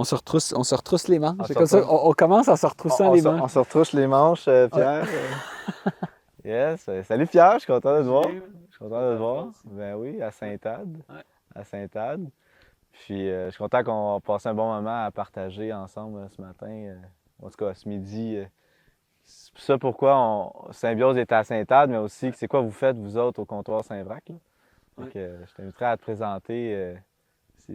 On se retrousse les manches. On C'est se comme ça. retrousse. On commence en se retroussant les manches. On se retrouche les manches, Pierre. Yes. Salut Pierre, je suis content de te voir. Je suis content de te voir. Ben oui, à Sainte-Ade. Ouais. À Sainte-Ade. Puis je suis content qu'on passe un bon moment à partager ensemble ce matin. En tout cas, ce midi. C'est ça pourquoi Symbiose est à Sainte-Ade, mais aussi c'est quoi vous faites, vous autres, au comptoir Saint-Vrac. Là. Ouais. Donc, je t'inviterai à te présenter.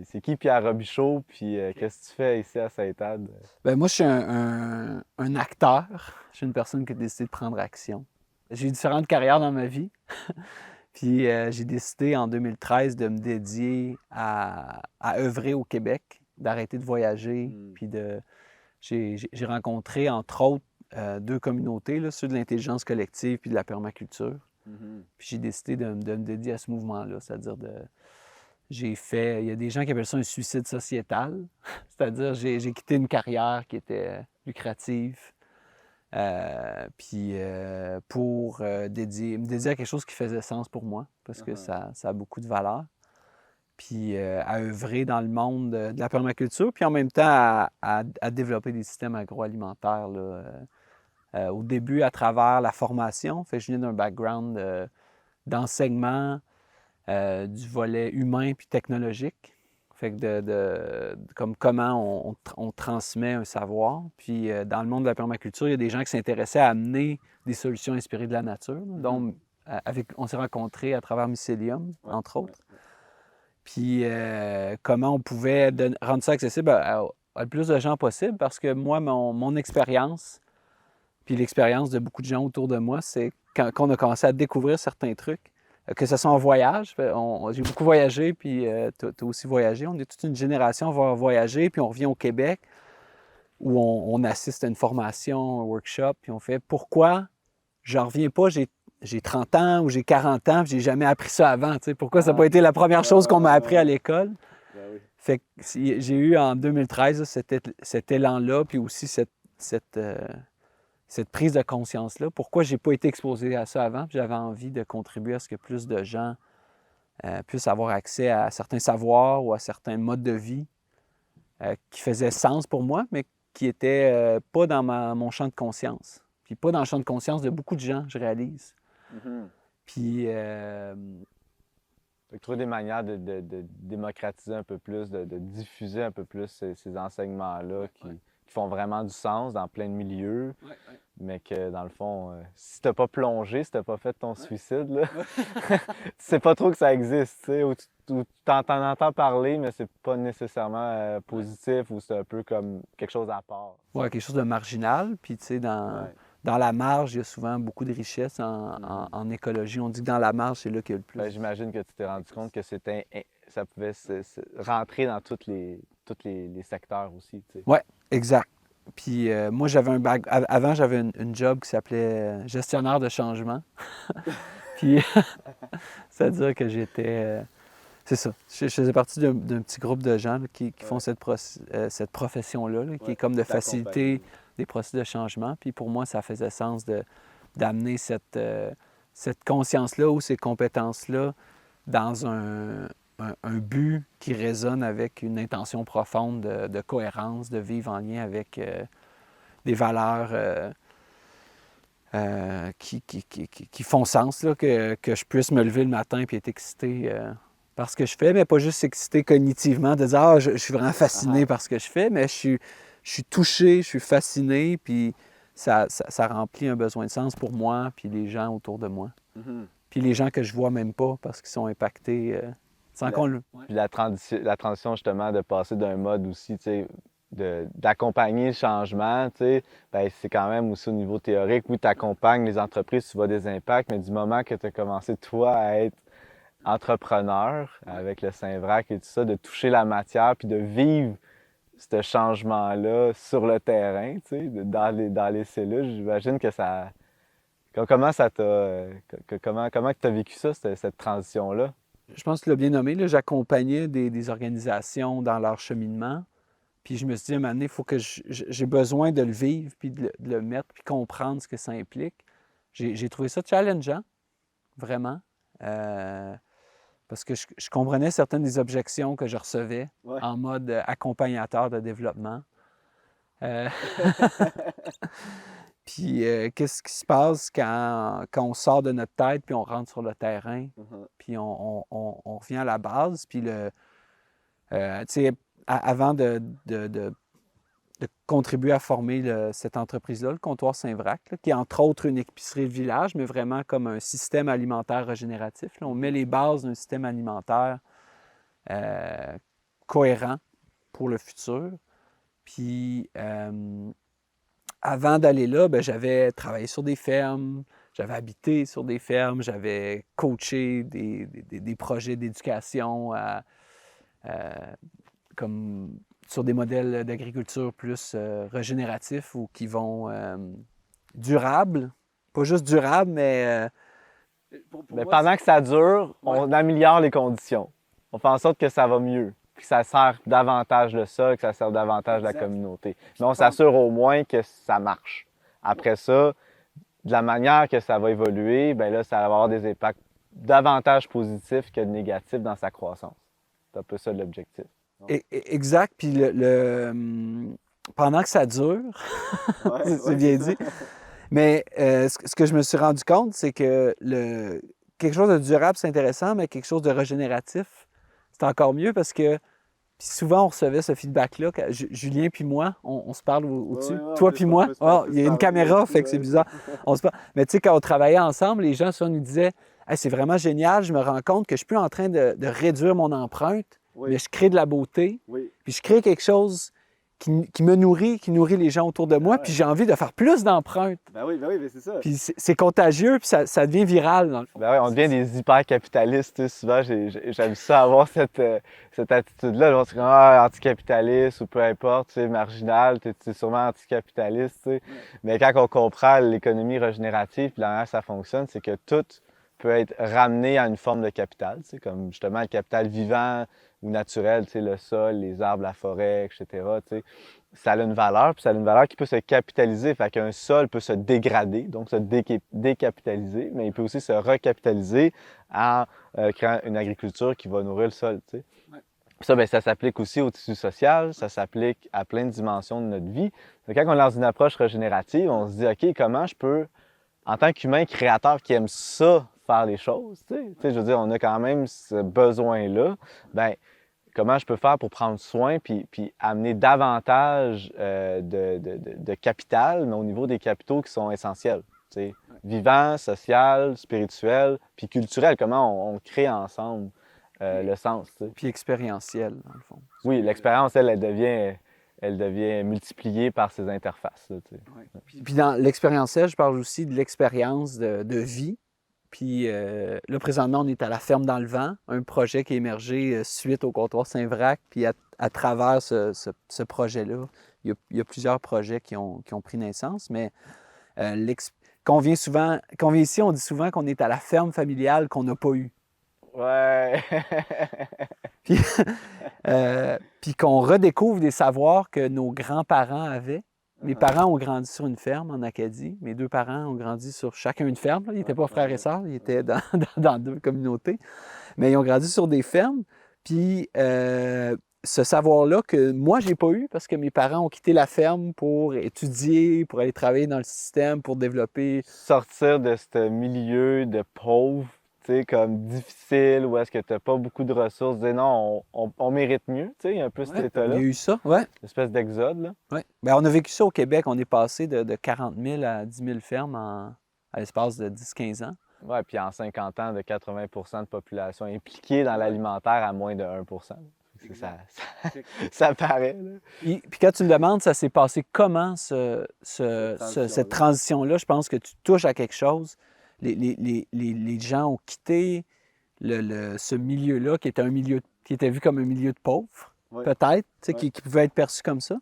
C'est qui Pierre Robichaud, puis qu'est-ce que tu fais ici à Sainte-Ade? Ben, moi, je suis un acteur. Je suis une personne qui a décidé de prendre action. J'ai eu différentes carrières dans ma vie. Puis j'ai décidé en 2013 de me dédier à œuvrer au Québec, d'arrêter de voyager. Puis j'ai rencontré, entre autres, deux communautés, là, ceux de l'intelligence collective puis de la permaculture. Puis j'ai décidé de me dédier à ce mouvement-là, c'est-à-dire il y a des gens qui appellent ça un suicide sociétal, c'est-à-dire j'ai quitté une carrière qui était lucrative, puis pour me dédier à quelque chose qui faisait sens pour moi, parce que ça a beaucoup de valeur. Puis à œuvrer dans le monde de la permaculture, puis en même temps à développer des systèmes agroalimentaires, là, au début, à travers la formation. Fait que je viens d'un background d'enseignement, du volet humain puis technologique. Fait que comme comment on transmet un savoir. Puis dans le monde de la permaculture, il y a des gens qui s'intéressaient à amener des solutions inspirées de la nature. Donc, on s'est rencontrés à travers Mycelium, entre autres. Puis comment on pouvait rendre ça accessible à le plus de gens possible, parce que moi, mon expérience, puis l'expérience de beaucoup de gens autour de moi, c'est quand on a commencé à découvrir certains trucs, que ce soit en voyage. J'ai beaucoup voyagé, puis tu as aussi voyagé. On est toute une génération à voyager, puis on revient au Québec, où on assiste à une formation, un workshop, puis on fait « Pourquoi j'en reviens pas, j'ai 30 ans ou j'ai 40 ans, puis j'ai jamais appris ça avant. » Pourquoi ça n'a pas été la première chose qu'on m'a appris à l'école? Oui. Fait que j'ai eu en 2013 cet élan-là, puis aussi cette prise de conscience-là. Pourquoi j'ai pas été exposé à ça avant? J'avais envie de contribuer à ce que plus de gens puissent avoir accès à certains savoirs ou à certains modes de vie qui faisaient sens pour moi, mais qui n'étaient pas dans mon champ de conscience. Puis pas dans le champ de conscience de beaucoup de gens, je réalise. Puis... Fait que trouver des manières de démocratiser un peu plus, de diffuser un peu plus ces enseignements-là qui font vraiment du sens dans plein de milieux, mais que dans le fond, si t'as pas plongé, si t'as pas fait ton suicide, là, tu sais pas trop que ça existe, tu sais, ou t'en entends parler, mais c'est pas nécessairement positif, ou c'est un peu comme quelque chose à part. Ouais, quelque chose de marginal, puis tu sais, dans la marge, il y a souvent beaucoup de richesses en écologie. On dit que dans la marge, c'est là qu'il y a le plus. Ben, j'imagine que tu t'es rendu compte que ça pouvait rentrer dans tous les secteurs aussi. Tu sais. Oui, exact. Puis moi, avant, j'avais une job qui s'appelait gestionnaire de changement. Puis, c'est-à-dire que j'étais... c'est ça. Je faisais partie d'un petit groupe de gens là, qui font cette profession-là, là, qui est comme de faciliter des processus de changement. Puis pour moi, ça faisait sens d'amener cette conscience-là ou ces compétences-là dans un but qui résonne avec une intention profonde de cohérence, de vivre en lien avec des valeurs qui font sens, là, que je puisse me lever le matin et être excité par ce que je fais, mais pas juste excité cognitivement, de dire « Ah, je suis vraiment fasciné par ce que je fais », mais je suis touché, je suis fasciné, puis ça remplit un besoin de sens pour moi puis les gens autour de moi. Puis les gens que je vois même pas parce qu'ils sont impactés sans qu'on le... Puis la transition, justement, de passer d'un mode aussi, tu sais, d'accompagner le changement, tu sais, ben, c'est quand même aussi au niveau théorique. Oui, tu accompagnes les entreprises, tu vois des impacts, mais du moment que tu as commencé, toi, à être entrepreneur avec le Saint-Vrac et tout ça, de toucher la matière puis de vivre ce changement-là sur le terrain, tu sais, dans les cellules, j'imagine que ça... Comment ça t'a... Comment tu as vécu ça, cette transition-là? Je pense que tu l'as bien nommé, là, j'accompagnais des organisations dans leur cheminement. Puis je me suis dit, à un moment donné, il faut que j'ai besoin de le vivre, puis de le mettre, puis comprendre ce que ça implique. J'ai trouvé ça challengeant, vraiment. parce que je comprenais certaines des objections que je recevais Ouais. en mode accompagnateur de développement. Euh, Puis, qu'est-ce qui se passe quand on sort de notre tête, puis on rentre sur le terrain, puis on revient à la base. Puis, tu sais, avant de contribuer à former cette entreprise-là, le Comptoir Saint-Vrac, là, qui est entre autres une épicerie de village, mais vraiment comme un système alimentaire régénératif. Là. On met les bases d'un système alimentaire cohérent pour le futur. Puis, avant d'aller là, ben, j'avais travaillé sur des fermes, j'avais habité sur des fermes, j'avais coaché des projets d'éducation comme sur des modèles d'agriculture plus régénératifs ou qui vont durables. Pas juste durables, mais... Mais pendant que ça dure, on améliore les conditions. On fait en sorte que ça va mieux, que ça sert davantage le sol, que ça sert davantage la communauté. Mais on s'assure au moins que ça marche. Après ça, de la manière que ça va évoluer, bien là, ça va avoir des impacts davantage positifs que négatifs dans sa croissance. C'est un peu ça l'objectif. Exact. Puis pendant que ça dure, c'est bien dit. Mais ce que je me suis rendu compte, c'est que quelque chose de durable, c'est intéressant, mais quelque chose de régénératif, c'est encore mieux parce que puis souvent, on recevait ce feedback-là. Julien puis moi, on se parle au-dessus. Toi puis moi, il y a une caméra, fait que c'est bizarre. On se parle. Mais tu sais, quand on travaillait ensemble, les gens souvent nous disaient hey, « c'est vraiment génial, je me rends compte que je suis plus en train de réduire mon empreinte, mais je crée de la beauté, puis je crée quelque chose qui me nourrit, qui nourrit les gens autour de moi, puis j'ai envie de faire plus d'empreintes. » Ben oui, mais c'est ça. Puis c'est contagieux, puis ça devient viral, dans le fond. Ben oui, on devient des hyper-capitalistes. Souvent, j'aime ça avoir cette attitude-là. On se dit anticapitaliste ou peu importe, tu sais, marginal, tu es sûrement anticapitaliste. Tu sais. Mais quand on comprend l'économie régénérative, puis la manière que ça fonctionne, c'est que tout peut être ramené à une forme de capital, tu sais, comme justement le capital vivant ou naturel, tu sais, le sol, les arbres, la forêt, etc. Tu sais. Ça a une valeur, puis ça a une valeur qui peut se capitaliser. Fait qu'un sol peut se dégrader, donc se décapitaliser, mais il peut aussi se recapitaliser en créant une agriculture qui va nourrir le sol. Tu sais. Ça, bien, ça s'applique aussi au tissu social, ça s'applique à plein de dimensions de notre vie. Donc, quand on est dans une approche régénérative, on se dit, OK, comment je peux, en tant qu'humain créateur qui aime ça, faire les choses, tu sais, je veux dire, on a quand même ce besoin-là, bien, comment je peux faire pour prendre soin puis amener davantage de capital, mais au niveau des capitaux qui sont essentiels, tu sais, vivant, social, spirituel, puis culturel, comment on crée ensemble le sens, tu sais. Puis expérientiel, dans le fond. Oui, l'expérience, elle devient multipliée par ces interfaces, là, tu sais. Puis dans l'expérientiel, je parle aussi de l'expérience de vie. Puis là, présentement, on est à la Ferme dans le vent, un projet qui est émergé suite au Comptoir Saint-Vrac. Puis à travers ce projet-là, il y a plusieurs projets qui ont pris naissance. Mais quand on vient ici, on dit souvent qu'on est à la ferme familiale qu'on n'a pas eue. Ouais. Puis qu'on redécouvre des savoirs que nos grands-parents avaient. Mes parents ont grandi sur une ferme en Acadie. Mes deux parents ont grandi sur chacun une ferme. Là. Ils n'étaient pas frères et sœurs, ils étaient dans deux communautés. Mais ils ont grandi sur des fermes. Puis ce savoir-là que moi, je n'ai pas eu parce que mes parents ont quitté la ferme pour étudier, pour aller travailler dans le système, pour développer... Sortir de ce milieu de pauvres, tu sais, comme difficile, où est-ce que tu n'as pas beaucoup de ressources, dire non, on mérite mieux, tu sais, il y a un peu cet état-là. Il y a eu ça, oui. Une espèce d'exode, là. Oui. Bien, on a vécu ça au Québec. On est passé de 40 000 à 10 000 fermes à l'espace de 10-15 ans. Oui, puis en 50 ans, de 80 % de population impliquée dans l'alimentaire à moins de 1 %. Ça paraît, là. Puis quand tu me demandes, ça s'est passé comment, cette transition-là? Je pense que tu touches à quelque chose. Les gens ont quitté ce milieu-là, qui était un milieu qui était vu comme un milieu de pauvres, peut-être, qui pouvait être perçu comme ça.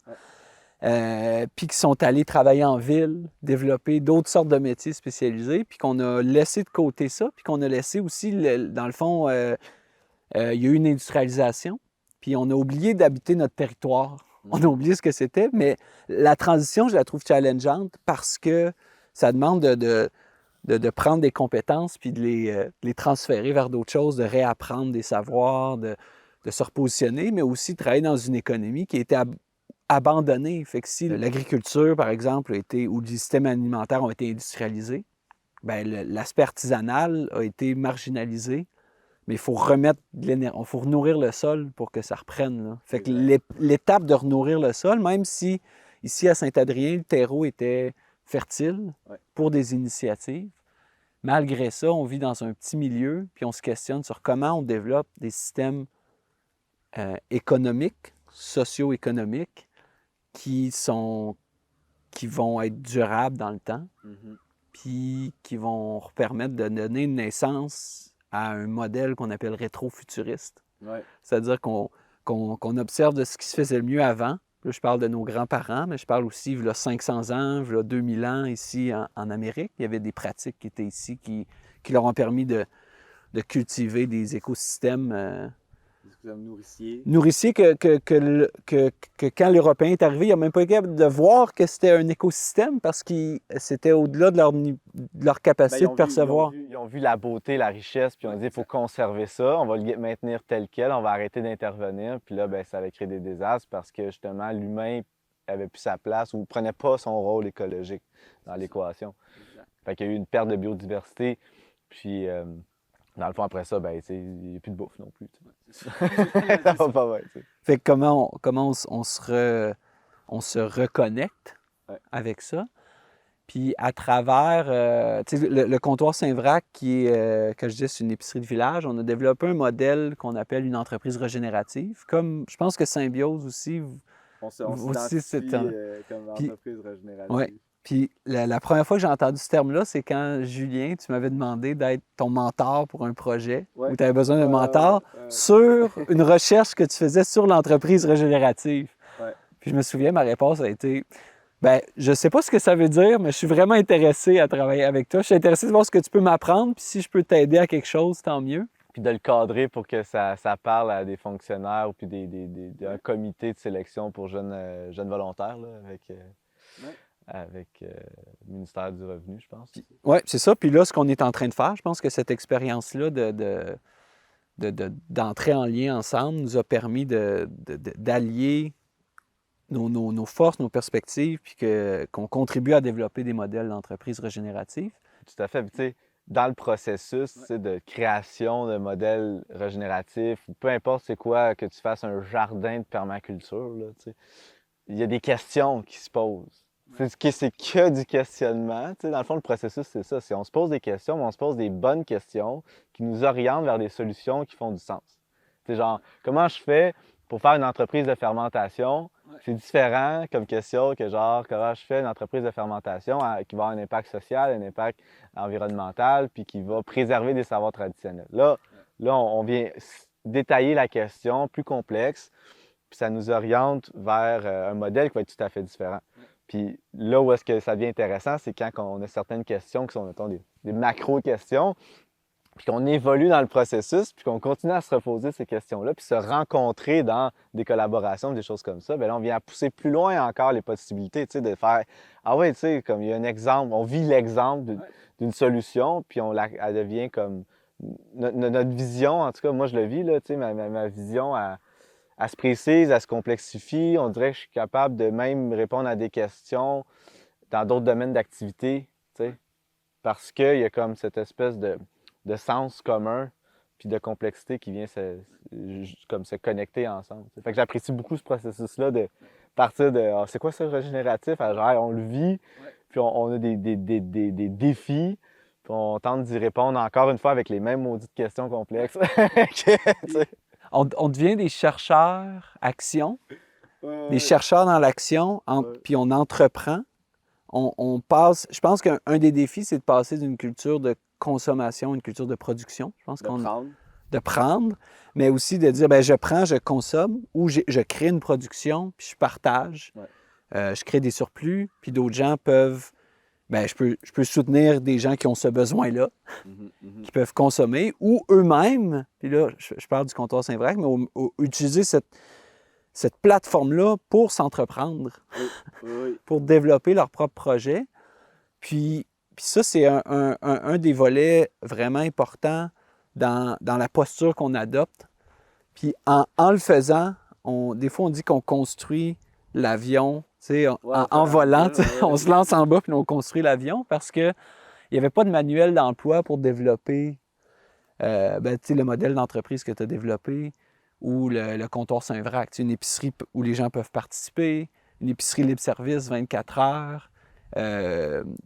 Puis qui sont allés travailler en ville, développer d'autres sortes de métiers spécialisés, puis qu'on a laissé de côté ça, puis qu'on a laissé aussi, dans le fond, il y a eu une industrialisation, puis on a oublié d'habiter notre territoire. On a oublié ce que c'était, mais la transition, je la trouve challengeante parce que ça demande de prendre des compétences puis de les transférer vers d'autres choses, de réapprendre des savoirs, de se repositionner, mais aussi travailler dans une économie qui était abandonnée. Fait que si l'agriculture, par exemple, ou les systèmes alimentaires ont été industrialisés, bien, l'aspect artisanal a été marginalisé, mais il faut remettre de l'énergie, il faut renourrir le sol pour que ça reprenne. Là. Fait que l'étape de renourrir le sol, même si ici à Saint-Adrien, le terreau était fertile pour des initiatives, malgré ça, on vit dans un petit milieu, puis on se questionne sur comment on développe des systèmes économiques, socio-économiques, qui vont être durables dans le temps, puis qui vont permettre de donner une naissance à un modèle qu'on appelle rétro-futuriste. C'est-à-dire qu'on observe de ce qui se faisait le mieux avant. Là, je parle de nos grands-parents, mais je parle aussi, il y a 500 ans, il y a 2000 ans, ici en Amérique. Il y avait des pratiques qui étaient ici qui leur ont permis de cultiver des écosystèmes nourriciers que quand l'Européen est arrivé, il n'a même pas été capable de voir que c'était un écosystème parce que c'était au-delà de leur capacité de percevoir. Ils ont vu la beauté, la richesse, puis ils ont dit il faut conserver ça, on va le maintenir tel quel, on va arrêter d'intervenir. Puis là, ça avait créé des désastres parce que justement, l'humain n'avait plus sa place ou ne prenait pas son rôle écologique dans l'équation. Fait qu'il y a eu une perte de biodiversité, puis dans le fond, après ça, il n'y a plus de bouffe non plus. Ça va pas mal. Fait que comment on se reconnecte avec ça? Puis à travers le comptoir Saint-Vrac, qui est, que je dis, c'est une épicerie de village, on a développé un modèle qu'on appelle une entreprise régénérative. Comme je pense que Symbiose aussi, on s'identifie comme entreprise régénérative. Oui. Puis la première fois que j'ai entendu ce terme-là, c'est quand, Julien, tu m'avais demandé d'être ton mentor pour un projet où tu avais besoin d'un mentor sur une recherche que tu faisais sur l'entreprise régénérative. Puis je me souviens, ma réponse a été je ne sais pas ce que ça veut dire, mais je suis vraiment intéressé à travailler avec toi. Je suis intéressé de voir ce que tu peux m'apprendre, puis si je peux t'aider à quelque chose, tant mieux. Puis de le cadrer pour que ça parle à des fonctionnaires ou puis un comité de sélection pour jeunes volontaires là, avec le ministère du Revenu, je pense. Oui, c'est ça. Puis là, ce qu'on est en train de faire, je pense que cette expérience-là d'entrer en lien ensemble nous a permis d'allier nos forces, nos perspectives, puis qu'on contribue à développer des modèles d'entreprise régénérative. Tout à fait. Puis, tu sais, dans le processus de création de modèles régénératifs, peu importe c'est quoi, que tu fasses un jardin de permaculture, là, tu sais, il y a des questions qui se posent. C'est que du questionnement. Tu sais, dans le fond, le processus, c'est ça. On se pose des questions, mais on se pose des bonnes questions qui nous orientent vers des solutions qui font du sens. C'est genre, comment je fais pour faire une entreprise de fermentation? C'est différent comme question que genre, comment je fais une entreprise de fermentation qui va avoir un impact social, un impact environnemental, puis qui va préserver des savoirs traditionnels. Là, on vient détailler la question plus complexe, puis ça nous oriente vers un modèle qui va être tout à fait différent. Puis là où est-ce que ça devient intéressant, c'est quand on a certaines questions qui sont, mettons, des macro-questions, puis qu'on évolue dans le processus, puis qu'on continue à se reposer ces questions-là, puis se rencontrer dans des collaborations, des choses comme ça, bien là, on vient à pousser plus loin encore les possibilités, tu sais, de faire « Ah ouais, tu sais, comme il y a un exemple, on vit l'exemple d'une solution, puis elle devient comme notre vision, en tout cas, moi je le vis, là, tu sais, ma vision, elle se précise, elle se complexifie. On dirait que je suis capable de même répondre à des questions dans d'autres domaines d'activité, tu sais, parce qu'il y a comme cette espèce de sens commun puis de complexité qui vient se connecter ensemble. Fait que j'apprécie beaucoup ce processus-là de partir de c'est quoi ça, régénératif? Alors, on le vit, puis on a des défis, puis on tente d'y répondre encore une fois avec les mêmes maudites questions complexes. On devient des chercheurs action, des chercheurs dans l'action, puis on entreprend. On passe, je pense qu'un des défis, c'est de passer d'une culture de consommation à une culture de production. Je pense de prendre, mais aussi de dire, je prends, je consomme, ou je crée une production, puis je partage. Je crée des surplus, puis d'autres gens peuvent... je peux soutenir des gens qui ont ce besoin-là, qui peuvent consommer, ou eux-mêmes, puis là, je parle du comptoir Saint-Vrac, mais utiliser cette plateforme-là pour s'entreprendre, pour développer leur propre projet. Puis Puis ça, c'est un des volets vraiment importants dans la posture qu'on adopte. Puis en le faisant, des fois, on dit qu'on construit l'avion, tu sais, en volant, tu sais, on se lance en bas puis on construit l'avion parce qu'il n'y avait pas de manuel d'emploi pour développer tu sais, le modèle d'entreprise que tu as développé ou le comptoir Saint-Vrac, tu sais, une épicerie où les gens peuvent participer, une épicerie libre-service 24 heures,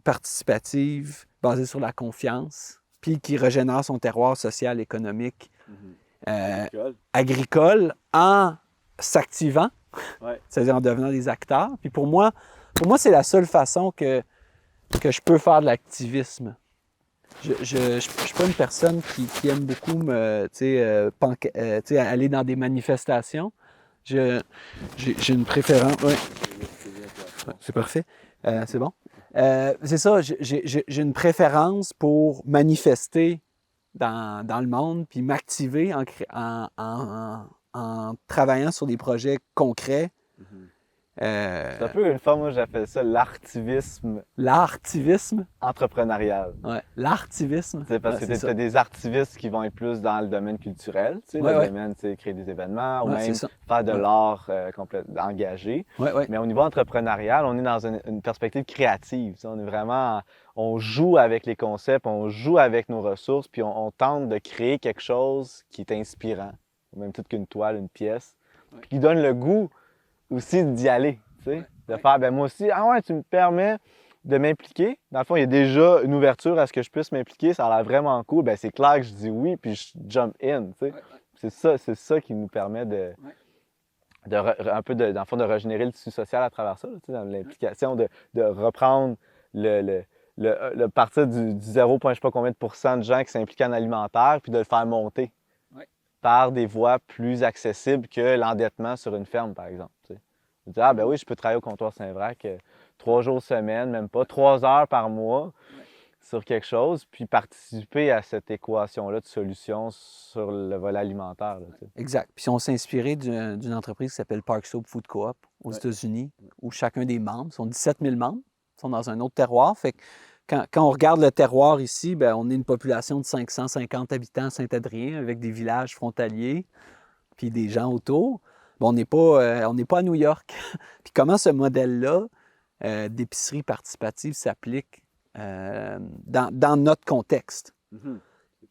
participative, basée sur la confiance, puis qui régénère son terroir social, économique, agricole en s'activant, c'est-à-dire en devenant des acteurs. Puis pour moi, c'est la seule façon que je peux faire de l'activisme. Je ne suis pas une personne qui aime beaucoup aller dans des manifestations. J'ai une préférence. Ouais. C'est parfait. C'est bon. C'est ça, j'ai une préférence pour manifester dans le monde, puis m'activer en travaillant sur des projets concrets. C'est un peu une forme, moi j'appelle ça l'artivisme. L'artivisme? Entrepreneurial. Ouais, l'artivisme. C'est parce que tu as des artivistes qui vont être plus dans le domaine culturel, tu sais, le domaine, tu sais, créer des événements ou même faire de l'art engagé. Mais au niveau entrepreneurial, on est dans une perspective créative. Tu sais, on est vraiment, on joue avec les concepts, on joue avec nos ressources, puis on tente de créer quelque chose qui est inspirant, au même titre qu'une toile, une pièce, puis qui donne le goût aussi d'y aller, tu sais, de faire, ben moi aussi, ah ouais, tu me permets de m'impliquer. Dans le fond, il y a déjà une ouverture à ce que je puisse m'impliquer, ça a l'air vraiment cool, ben c'est clair que je dis oui, puis je jump in, tu sais. C'est ça qui nous permet un peu, dans le fond, de régénérer le tissu social à travers ça, tu sais, dans l'implication, de reprendre le partir du 0, je sais pas combien de pourcents de gens qui s'impliquent en alimentaire, puis de le faire monter par des voies plus accessibles que l'endettement sur une ferme, par exemple. Tu sais. Je dis, ah ben oui, je peux travailler au comptoir Saint-Vrac 3 jours semaine, même pas, 3 heures par mois sur quelque chose, puis participer à cette équation-là de solutions sur le volet alimentaire. Là, tu sais. Exact. Puis on s'est inspiré d'une entreprise qui s'appelle Park Slope Food Co-op aux États-Unis, où chacun des membres, sont 17 000 membres, sont dans un autre terroir. Fait que quand on regarde le terroir ici, bien, on est une population de 550 habitants à Saint-Adrien, avec des villages frontaliers, puis des gens autour. Bien, on n'est pas à New York. Puis comment ce modèle-là d'épicerie participative s'applique dans notre contexte?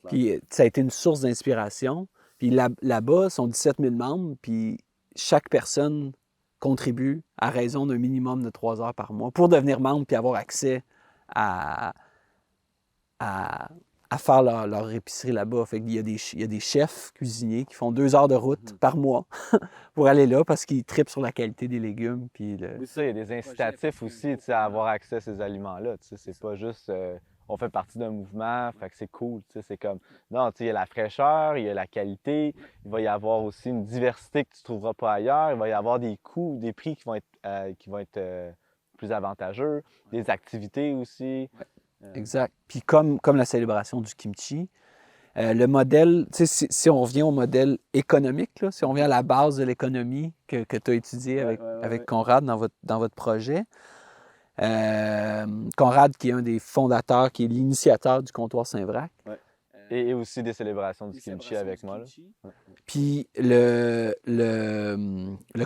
Puis ça a été une source d'inspiration. Puis là-bas, ils sont 17 000 membres, puis chaque personne contribue à raison d'un minimum de 3 heures par mois pour devenir membre puis avoir accès à faire leur épicerie là-bas. Fait qu'il y a des chefs cuisiniers qui font 2 heures de route par mois pour aller là parce qu'ils trippent sur la qualité des légumes. Puis Oui, ça, il y a des incitatifs aussi à avoir accès à ces aliments-là. C'est pas juste on fait partie d'un mouvement, fait que c'est cool. C'est comme, non, il y a la fraîcheur, il y a la qualité, il va y avoir aussi une diversité que tu ne trouveras pas ailleurs, il va y avoir des coûts, des prix qui vont être plus avantageux, des activités aussi. Exact. Puis comme la célébration du kimchi, le modèle, si on revient au modèle économique, là, si on revient à la base de l'économie que tu as étudié avec Conrad dans votre projet, Conrad qui est un des fondateurs, qui est l'initiateur du comptoir Saint-Vrac. Et aussi des célébrations du kimchi avec moi. Là. Puis le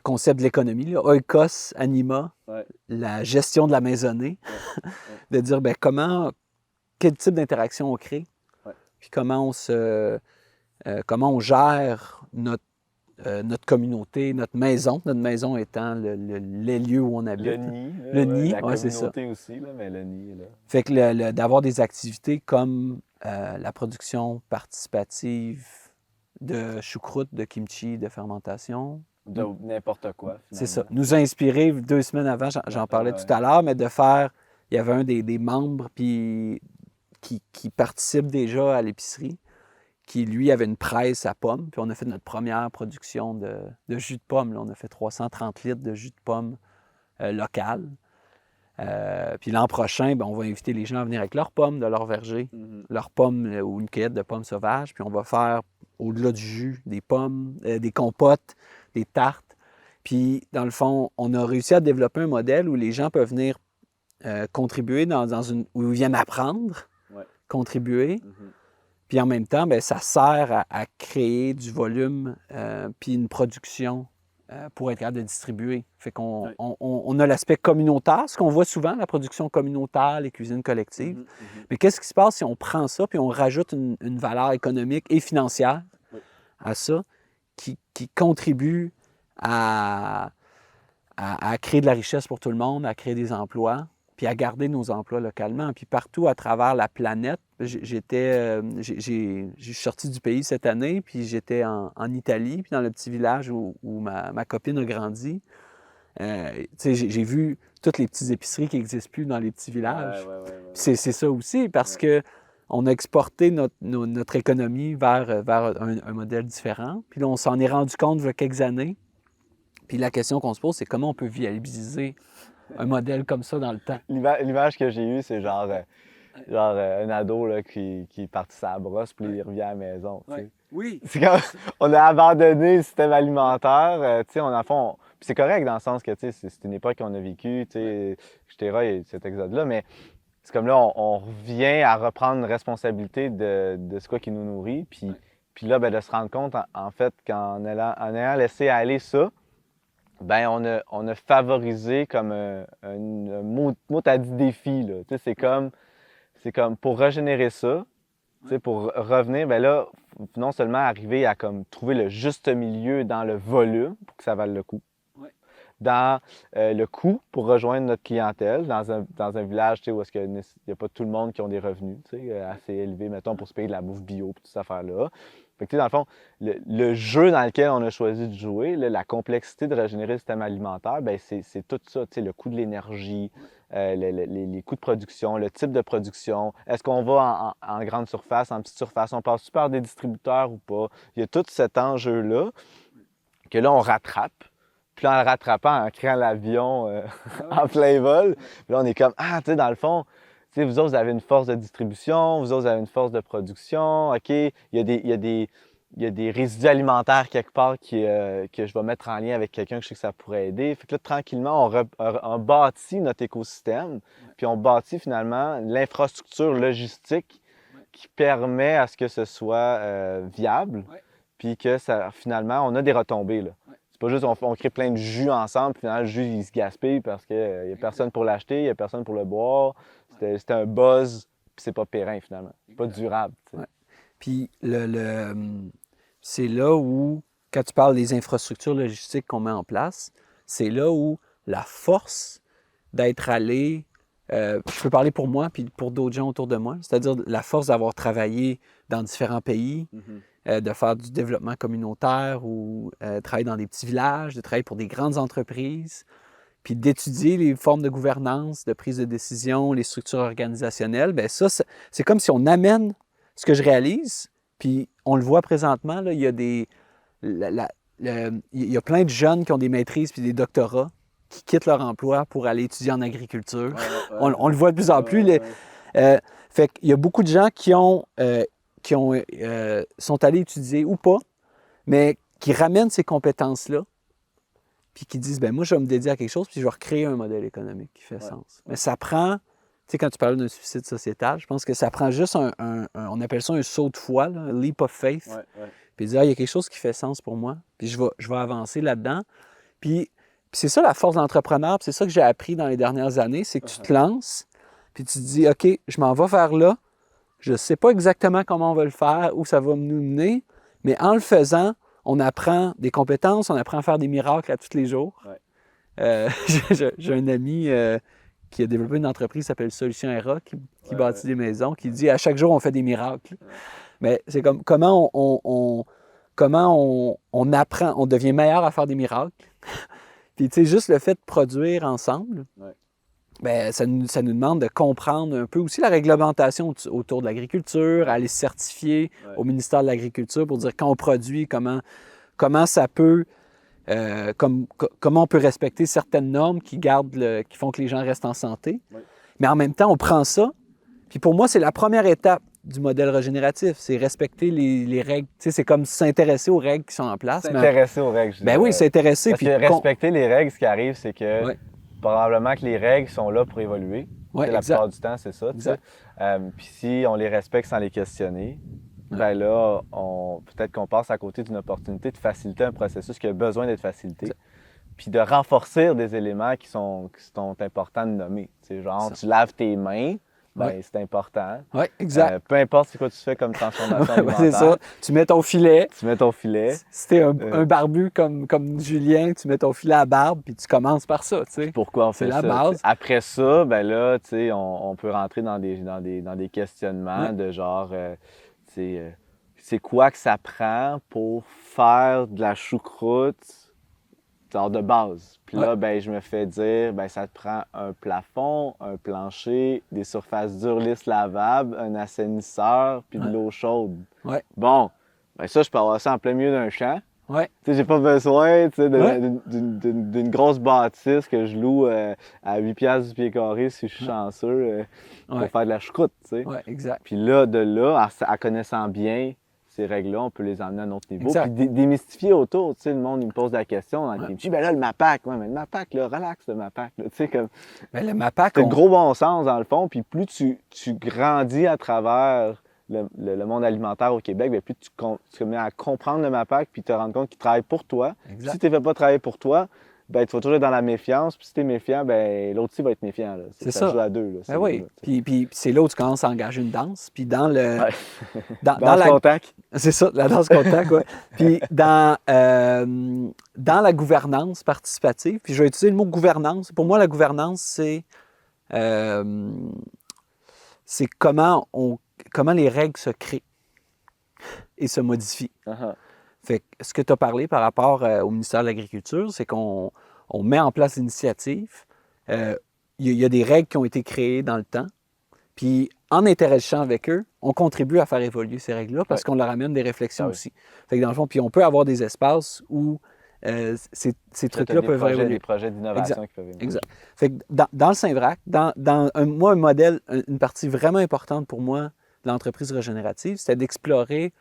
concept de l'économie, oikos anima, la gestion de la maisonnée, de dire quel type d'interaction on crée, puis comment on gère notre communauté, notre maison étant les lieux où on habite. Le nid, la communauté c'est ça. Aussi, là, mais le nid est là. Fait que d'avoir des activités comme la production participative de choucroute, de kimchi, de fermentation. De n'importe quoi, finalement. C'est ça. Nous a inspiré 2 semaines avant, j'en parlais tout à l'heure, mais de faire, il y avait un des membres qui participe déjà à l'épicerie, qui, lui, avait une presse à pommes. Puis on a fait notre première production de jus de pomme. Là. On a fait 330 litres de jus de pomme local. Puis l'an prochain, on va inviter les gens à venir avec leurs pommes de leur verger, leurs pommes ou une cueillette de pommes sauvages. Puis on va faire, au-delà du jus, des pommes, des compotes, des tartes. Puis, dans le fond, on a réussi à développer un modèle où les gens peuvent venir contribuer où ils viennent apprendre, contribuer. Puis en même temps, bien, ça sert à créer du volume puis une production pour être capable de distribuer. Fait qu'on on a l'aspect communautaire, ce qu'on voit souvent, la production communautaire, les cuisines collectives. Mais qu'est-ce qui se passe si on prend ça puis on rajoute une valeur économique et financière à ça qui contribue à créer de la richesse pour tout le monde, à créer des emplois, puis à garder nos emplois localement. Puis partout à travers la planète, je suis sorti du pays cette année, puis j'étais en Italie, puis dans le petit village où ma copine a grandi. J'ai vu toutes les petites épiceries qui n'existent plus dans les petits villages. C'est ça aussi, parce que on a exporté notre économie vers un modèle différent. Puis là, on s'en est rendu compte il y a quelques années. Puis la question qu'on se pose, c'est comment on peut viabiliser un modèle comme ça dans le temps. L'image que j'ai eue, c'est genre un ado là, qui est parti sa brosse, puis il revient à la maison. Oui. C'est comme, on a abandonné le système alimentaire. Puis c'est correct dans le sens que c'est une époque qu'on a vécue, etc. Il y a cet exode-là, mais c'est comme là, on revient à reprendre une responsabilité de ce quoi qui nous nourrit. Puis là, de se rendre compte, en fait, qu'en ayant laissé aller ça, on a favorisé comme un mot à dit défi. Là. C'est comme pour régénérer ça, pour revenir, là, non seulement arriver à comme trouver le juste milieu dans le volume pour que ça vale le coup, dans le coût pour rejoindre notre clientèle, dans un village où est-ce qu'il n'y a pas tout le monde qui ont des revenus assez élevés, mettons, pour se payer de la bouffe bio et toute cette affaire-là. Fait que, dans le fond, le jeu dans lequel on a choisi de jouer, là, la complexité de régénérer le système alimentaire, c'est tout ça, le coût de l'énergie, les coûts de production, le type de production. Est-ce qu'on va en grande surface, en petite surface? On passe par des distributeurs ou pas? Il y a tout cet enjeu-là que là, on rattrape. Puis là, en le rattrapant, en créant l'avion en plein vol, puis là, on est comme, dans le fond, vous autres, vous avez une force de distribution, vous autres, vous avez une force de production, OK, il y a des résidus alimentaires quelque part que je vais mettre en lien avec quelqu'un que je sais que ça pourrait aider. Fait que là, tranquillement, on bâtit notre écosystème, puis on bâtit finalement l'infrastructure logistique qui permet à ce que ce soit viable, puis que finalement, on a des retombées, là. C'est pas juste on crée plein de jus ensemble, puis finalement, le jus, il se gaspille parce qu'il n'y a personne pour l'acheter, il n'y a personne pour le boire. C'était un buzz, puis c'est pas périn, finalement. C'est pas durable. Puis c'est là où, quand tu parles des infrastructures logistiques qu'on met en place, c'est là où la force d'être allé, je peux parler pour moi puis pour d'autres gens autour de moi, c'est-à-dire la force d'avoir travaillé dans différents pays, de faire du développement communautaire ou travailler dans des petits villages, de travailler pour des grandes entreprises, puis d'étudier les formes de gouvernance, de prise de décision, les structures organisationnelles. Bien ça, c'est comme si on amène ce que je réalise, puis on le voit présentement, là, il y a il y a plein de jeunes qui ont des maîtrises puis des doctorats qui quittent leur emploi pour aller étudier en agriculture. On le voit de plus en plus. Fait qu'il y a beaucoup de gens qui sont allés étudier ou pas, mais qui ramènent ces compétences-là, puis qui disent, moi, je vais me dédier à quelque chose, puis je vais recréer un modèle économique qui fait sens. Mais ça prend, quand tu parles d'un suicide sociétal, je pense que ça prend juste on appelle ça un saut de foi, là, un leap of faith, puis dire, il y a quelque chose qui fait sens pour moi, puis je vais avancer là-dedans. Puis c'est ça la force de l'entrepreneur, puis c'est ça que j'ai appris dans les dernières années, c'est que tu te lances, puis tu te dis, OK, je m'en vais vers là, je ne sais pas exactement comment on va le faire, où ça va nous mener, mais en le faisant, on apprend des compétences, on apprend à faire des miracles à tous les jours. J'ai un ami qui a développé une entreprise qui s'appelle Solution RA, qui bâtit des maisons, qui dit à chaque jour, on fait des miracles. Mais c'est comme comment on apprend, on devient meilleur à faire des miracles. Puis, juste le fait de produire ensemble, ça nous demande de comprendre un peu aussi la réglementation autour de l'agriculture, aller se certifier au ministère de l'Agriculture pour dire quand on produit, comment ça peut, comment on peut respecter certaines normes qui font que les gens restent en santé. Mais en même temps, on prend ça. Puis pour moi, c'est la première étape du modèle régénératif, c'est respecter les règles. C'est comme s'intéresser aux règles qui sont en place. S'intéresser aux règles, je dirais. Oui, s'intéresser. Parce que respecter les règles, ce qui arrive, c'est que probablement que les règles sont là pour évoluer. Ouais, la exact. plupart du temps, c'est ça. Exact. Puis si on les respecte sans les questionner, ben là, peut-être qu'on passe à côté d'une opportunité de faciliter un processus qui a besoin d'être facilité. Exact. Puis de renforcer des éléments qui sont importants de nommer. Tu tu laves tes mains, ben, c'est important. Oui, exact. Peu importe c'est quoi tu fais comme transformation alimentaire. C'est ça. Tu mets ton filet. Tu mets ton filet. Si t'es un barbu comme Julien, tu mets ton filet à barbe, puis tu commences par ça, tu sais. Pourquoi on fait ça? C'est la base. Après ça, ben là, tu sais, on peut rentrer dans des questionnements de genre, c'est quoi que ça prend pour faire de la choucroute genre de base. Puis là, ben, je me fais dire, ben, ça te prend un plafond, un plancher, des surfaces dures lisses lavables, un assainisseur, puis de l'eau chaude. Ouais. Bon, ben ça, je peux avoir ça en plein milieu d'un champ. Ouais. Tu sais, j'ai pas besoin d'une grosse bâtisse que je loue à 8$ du pied carré si je suis chanceux pour faire de la choucroute, tu sais. Ouais, exact. Puis là, en connaissant bien ces règles-là, on peut les emmener à un autre niveau. Exact. Puis démystifier autour, tu sais, le monde, il me pose la question dans le team. Ben là, le MAPAC, mais le MAPAC, là, relax, le MAPAC, là, tu sais, comme... Ben, le MAPAC, c'est un gros bon sens, dans le fond, puis plus tu grandis à travers le monde alimentaire au Québec, bien, plus tu te mets à comprendre le MAPAC, puis te rendre compte qu'il travaille pour toi. Si tu ne fais pas travailler pour toi, ben, tu vas toujours être dans la méfiance, puis si tu es méfiant, ben, l'autre aussi va être méfiant. Là. C'est ça. Joue à deux. Là, ben oui. Puis c'est là où tu commences à engager une danse. Puis dans le... Danse contact. C'est ça, la danse contact, oui. Puis dans la gouvernance participative, puis je vais utiliser le mot gouvernance. Pour moi, la gouvernance, c'est comment les règles se créent et se modifient. Uh-huh. Fait que ce que tu as parlé par rapport au ministère de l'Agriculture, c'est qu'on met en place l'initiative. Il y a des règles qui ont été créées dans le temps. Puis en interagissant avec eux, on contribue à faire évoluer ces règles-là parce qu'on leur amène des réflexions aussi. Fait que dans le fond, puis on peut avoir des espaces où ces trucs-là peuvent évoluer. Des projets d'innovation qui peuvent évoluer. Exact. Fait que dans le Saint-Vrac, moi, un modèle, une partie vraiment importante pour moi de l'entreprise régénérative, c'était d'explorer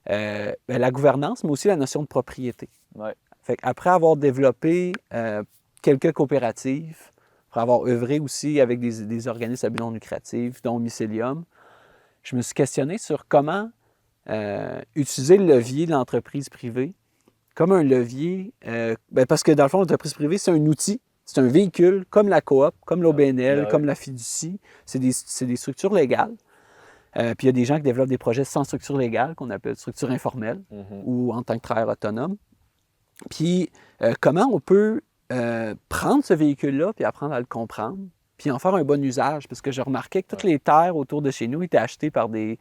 la gouvernance, mais aussi la notion de propriété. Ouais. Fait qu'après avoir développé quelques coopératives, après avoir œuvré aussi avec des organismes à but non lucratif, dont Mycelium, je me suis questionné sur comment utiliser le levier de l'entreprise privée comme un levier, parce que dans le fond, l'entreprise privée, c'est un outil, c'est un véhicule, comme la coop, comme l'OBNL, comme la fiducie, c'est des structures légales. Puis il y a des gens qui développent des projets sans structure légale, qu'on appelle structure informelle, ou en tant que travailleur autonome. Puis comment on peut prendre ce véhicule-là, puis apprendre à le comprendre, puis en faire un bon usage, parce que j'ai remarqué que toutes les terres autour de chez nous étaient achetées par des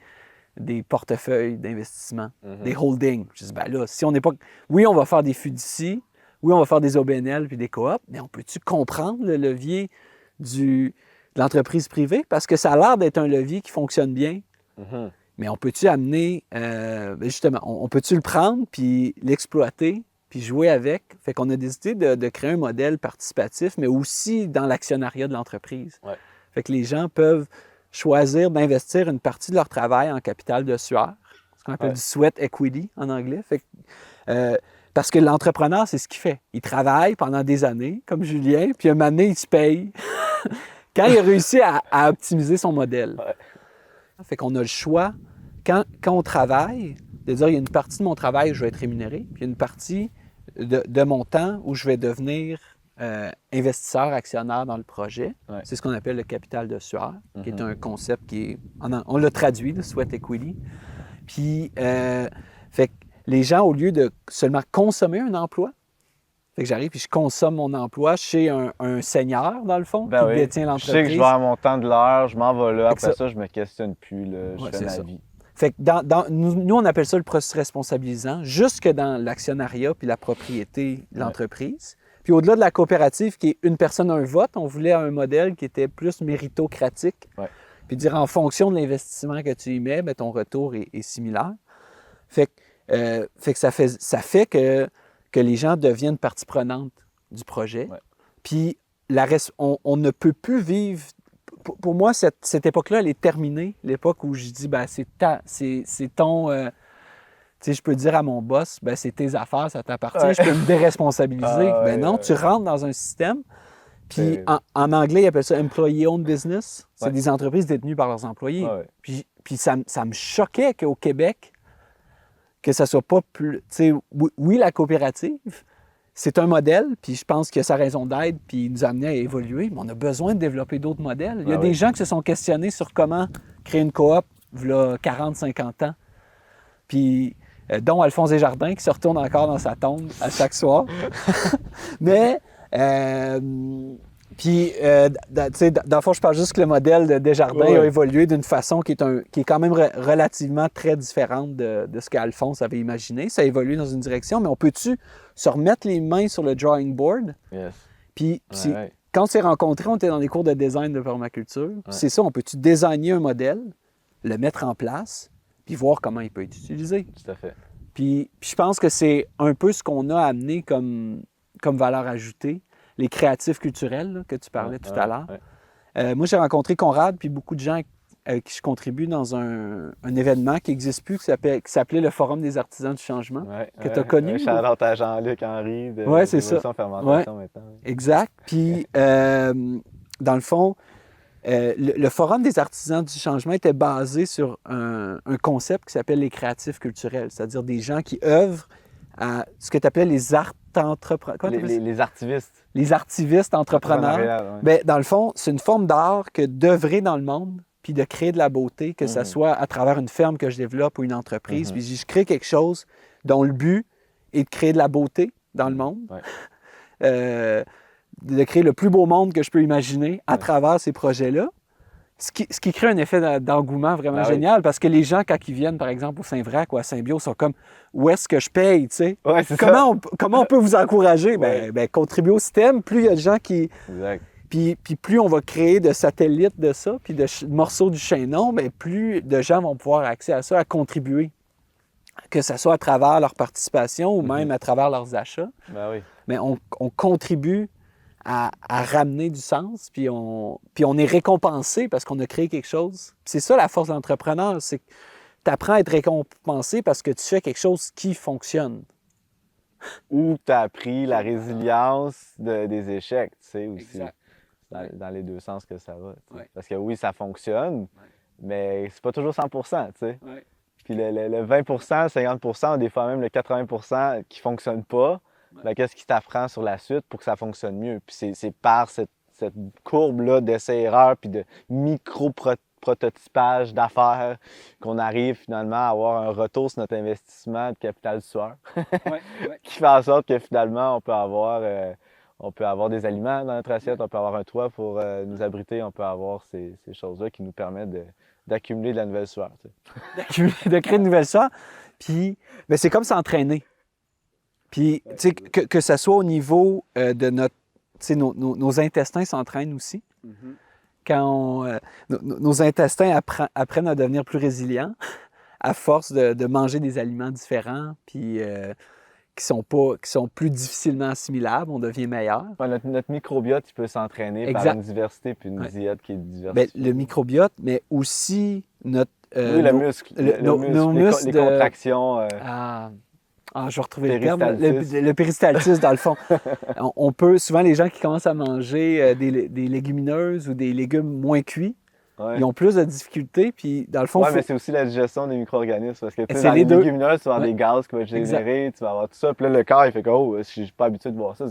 portefeuilles d'investissement, des holdings. Je dis, ben là, si on n'est pas... Oui, on va faire des fiducies, oui, on va faire des OBNL puis des coops, mais on peut-tu comprendre le levier de l'entreprise privée? Parce que ça a l'air d'être un levier qui fonctionne bien, mais on peut-tu amener... justement, on peut-tu le prendre puis l'exploiter puis jouer avec? Fait qu'on a décidé de créer un modèle participatif, mais aussi dans l'actionnariat de l'entreprise. Ouais. Fait que les gens peuvent choisir d'investir une partie de leur travail en capital de sueur, ce qu'on appelle du sweat equity en anglais. Fait que, parce que l'entrepreneur, c'est ce qu'il fait. Il travaille pendant des années, comme Julien, puis un moment donné, il se paye quand il a réussi à optimiser son modèle. Ouais. Fait qu'on a le choix, quand on travaille, de dire, il y a une partie de mon travail où je vais être rémunéré, puis il y a une partie de mon temps où je vais devenir investisseur, actionnaire dans le projet. Ouais. C'est ce qu'on appelle le capital de sueur, qui est un concept qui est... On l'a traduit, le sweat equity. Puis, fait que les gens, au lieu de seulement consommer un emploi, fait que j'arrive puis je consomme mon emploi chez un seigneur, dans le fond, qui détient l'entreprise. Je sais que je vais à mon temps de l'heure, je m'en vais là. Après ça, je me questionne plus, là, je fais ma vie. Fait que nous, on appelle ça le processus responsabilisant, jusque dans l'actionnariat puis la propriété de l'entreprise. Puis au-delà de la coopérative, qui est une personne, un vote, on voulait un modèle qui était plus méritocratique. Ouais. Puis dire en fonction de l'investissement que tu y mets, bien, ton retour est similaire. Fait que ça fait que les gens deviennent partie prenante du projet. Ouais. Puis on ne peut plus vivre... Pour moi, cette époque-là, elle est terminée. L'époque où je dis, ben, c'est ton... tu sais, je peux dire à mon boss, ben, c'est tes affaires, ça t'appartient, je peux me déresponsabiliser. Ben non, tu rentres dans un système, Puis en anglais, ils appellent ça employee-owned business. C'est Ouais. des entreprises détenues par leurs employés. Ouais, ouais. Puis ça me choquait qu'au Québec, que ça soit pas plus... Tu sais, oui, la coopérative, c'est un modèle, puis je pense qu'il a sa raison d'être, puis il nous a amené à évoluer, mais on a besoin de développer d'autres modèles. Il y a des gens qui se sont questionnés sur comment créer une coop, il 40, 50 ans. Puis, dont Alphonse Desjardins, qui se retourne encore dans sa tombe à chaque soir. Mais... Puis, tu sais, dans le fond, je parle juste que le modèle de Desjardins a évolué d'une façon qui est quand même relativement très différente de ce qu'Alphonse avait imaginé. Ça a évolué dans une direction, mais on peut-tu se remettre les mains sur le drawing board? Yes. Puis, quand on s'est rencontrés, on était dans des cours de design de permaculture. C'est ça, on peut-tu designer un modèle, le mettre en place, puis voir comment il peut être utilisé? Tout à fait. Puis je pense que c'est un peu ce qu'on a amené comme valeur ajoutée. Les créatifs culturels là, que tu parlais tout à l'heure. Moi, j'ai rencontré Conrad puis beaucoup de gens avec qui je contribue dans un événement qui n'existe plus, qui s'appelait le Forum des artisans du changement, que tu as connu. Shout-out à Jean-Luc Henry de c'est ça. Fermentation maintenant. Exact. Puis, dans le fond, le Forum des artisans du changement était basé sur un concept qui s'appelle les créatifs culturels, c'est-à-dire des gens qui œuvrent à ce que tu appelais les entrepreneurs. Les artivistes. Les artivistes entrepreneurs. Bien, dans le fond, c'est une forme d'art que d'œuvrer dans le monde puis de créer de la beauté, que ce soit à travers une ferme que je développe ou une entreprise. Puis je crée quelque chose dont le but est de créer de la beauté dans le monde. De créer le plus beau monde que je peux imaginer à travers ces projets-là. Ce qui crée un effet d'engouement vraiment génial, parce que les gens, quand ils viennent, par exemple, au Saint-Vrac ou à Saint-Bio, sont comme « Où est-ce que je paye? » tu sais. Comment on peut vous encourager? Ben, contribuer au système. Plus il y a de gens qui... Exact. Puis plus on va créer de satellites de ça, puis de morceaux du chaînon, bien, plus de gens vont pouvoir avoir accès à ça, à contribuer. Que ce soit à travers leur participation ou même à travers leurs achats. Mais on contribue à ramener du sens, puis on est récompensé parce qu'on a créé quelque chose. Puis c'est ça la force de l'entrepreneur, c'est que tu apprends à être récompensé parce que tu fais quelque chose qui fonctionne. Ou tu as appris la résilience des échecs, tu sais, aussi. Exact. Dans les deux sens que ça va. Parce que oui, ça fonctionne, mais c'est pas toujours 100%, tu sais. Puis le 20%, 50%, des fois même le 80% qui fonctionne pas, ben, qu'est-ce qui t'apprend sur la suite pour que ça fonctionne mieux? Puis c'est par cette courbe-là d'essai-erreur puis de micro-prototypage d'affaires qu'on arrive finalement à avoir un retour sur notre investissement de capital sueur. Qui fait en sorte que finalement, on peut avoir des aliments dans notre assiette, on peut avoir un toit pour nous abriter, on peut avoir ces choses-là qui nous permettent d'accumuler de la nouvelle sueur. Tu sais. De créer de nouvelle sueur. Puis, ben, c'est comme s'entraîner. Puis, tu sais, que ça soit au niveau de notre... Tu sais, nos intestins s'entraînent aussi. Quand nos intestins apprennent à devenir plus résilients à force de manger des aliments différents, puis qui sont plus difficilement assimilables, on devient meilleur. Notre microbiote, il peut s'entraîner par une diversité puis une diète qui est diversifiée. Bien, le microbiote, mais aussi notre... le muscle. Nos muscles, les contractions... je vais retrouver le terme. Le péristaltisme, dans le fond. On peut, souvent, les gens qui commencent à manger des légumineuses ou des légumes moins cuits, ils ont plus de difficultés. Puis, dans le fond, mais c'est aussi la digestion des micro-organismes. Parce que, tu sais, dans les légumineuses, tu vas avoir des gaz qui vont être générés, tu vas avoir tout ça. Puis là, le corps, il fait que, je suis pas habitué de voir ça.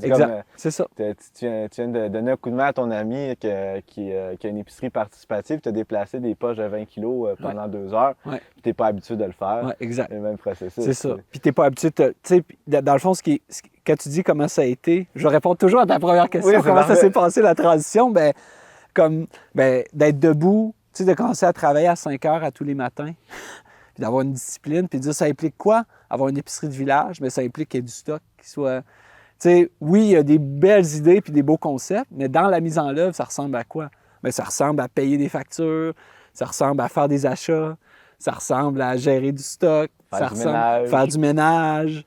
C'est ça. Tu viens de donner un coup de main à ton ami qui a une épicerie participative, tu as déplacé des poches de 20 kilos pendant 2 heures. Puis tu n'es pas habitué de le faire. Oui, exact. Le même processus. C'est ça. Puis tu n'es pas habitué de... Tu sais, dans le fond, quand tu dis comment ça a été, je réponds toujours à ta première question. Comment ça s'est passé, la transition? D'être debout, tu sais, de commencer à travailler à 5 heures à tous les matins, puis d'avoir une discipline, puis de dire ça implique quoi? Avoir une épicerie de village, mais ça implique qu'il y ait du stock qui soit... Tu sais, oui, il y a des belles idées puis des beaux concepts, mais dans la mise en œuvre, ça ressemble à quoi? Bien, ça ressemble à payer des factures, ça ressemble à faire des achats, ça ressemble à gérer du stock, faire du ménage.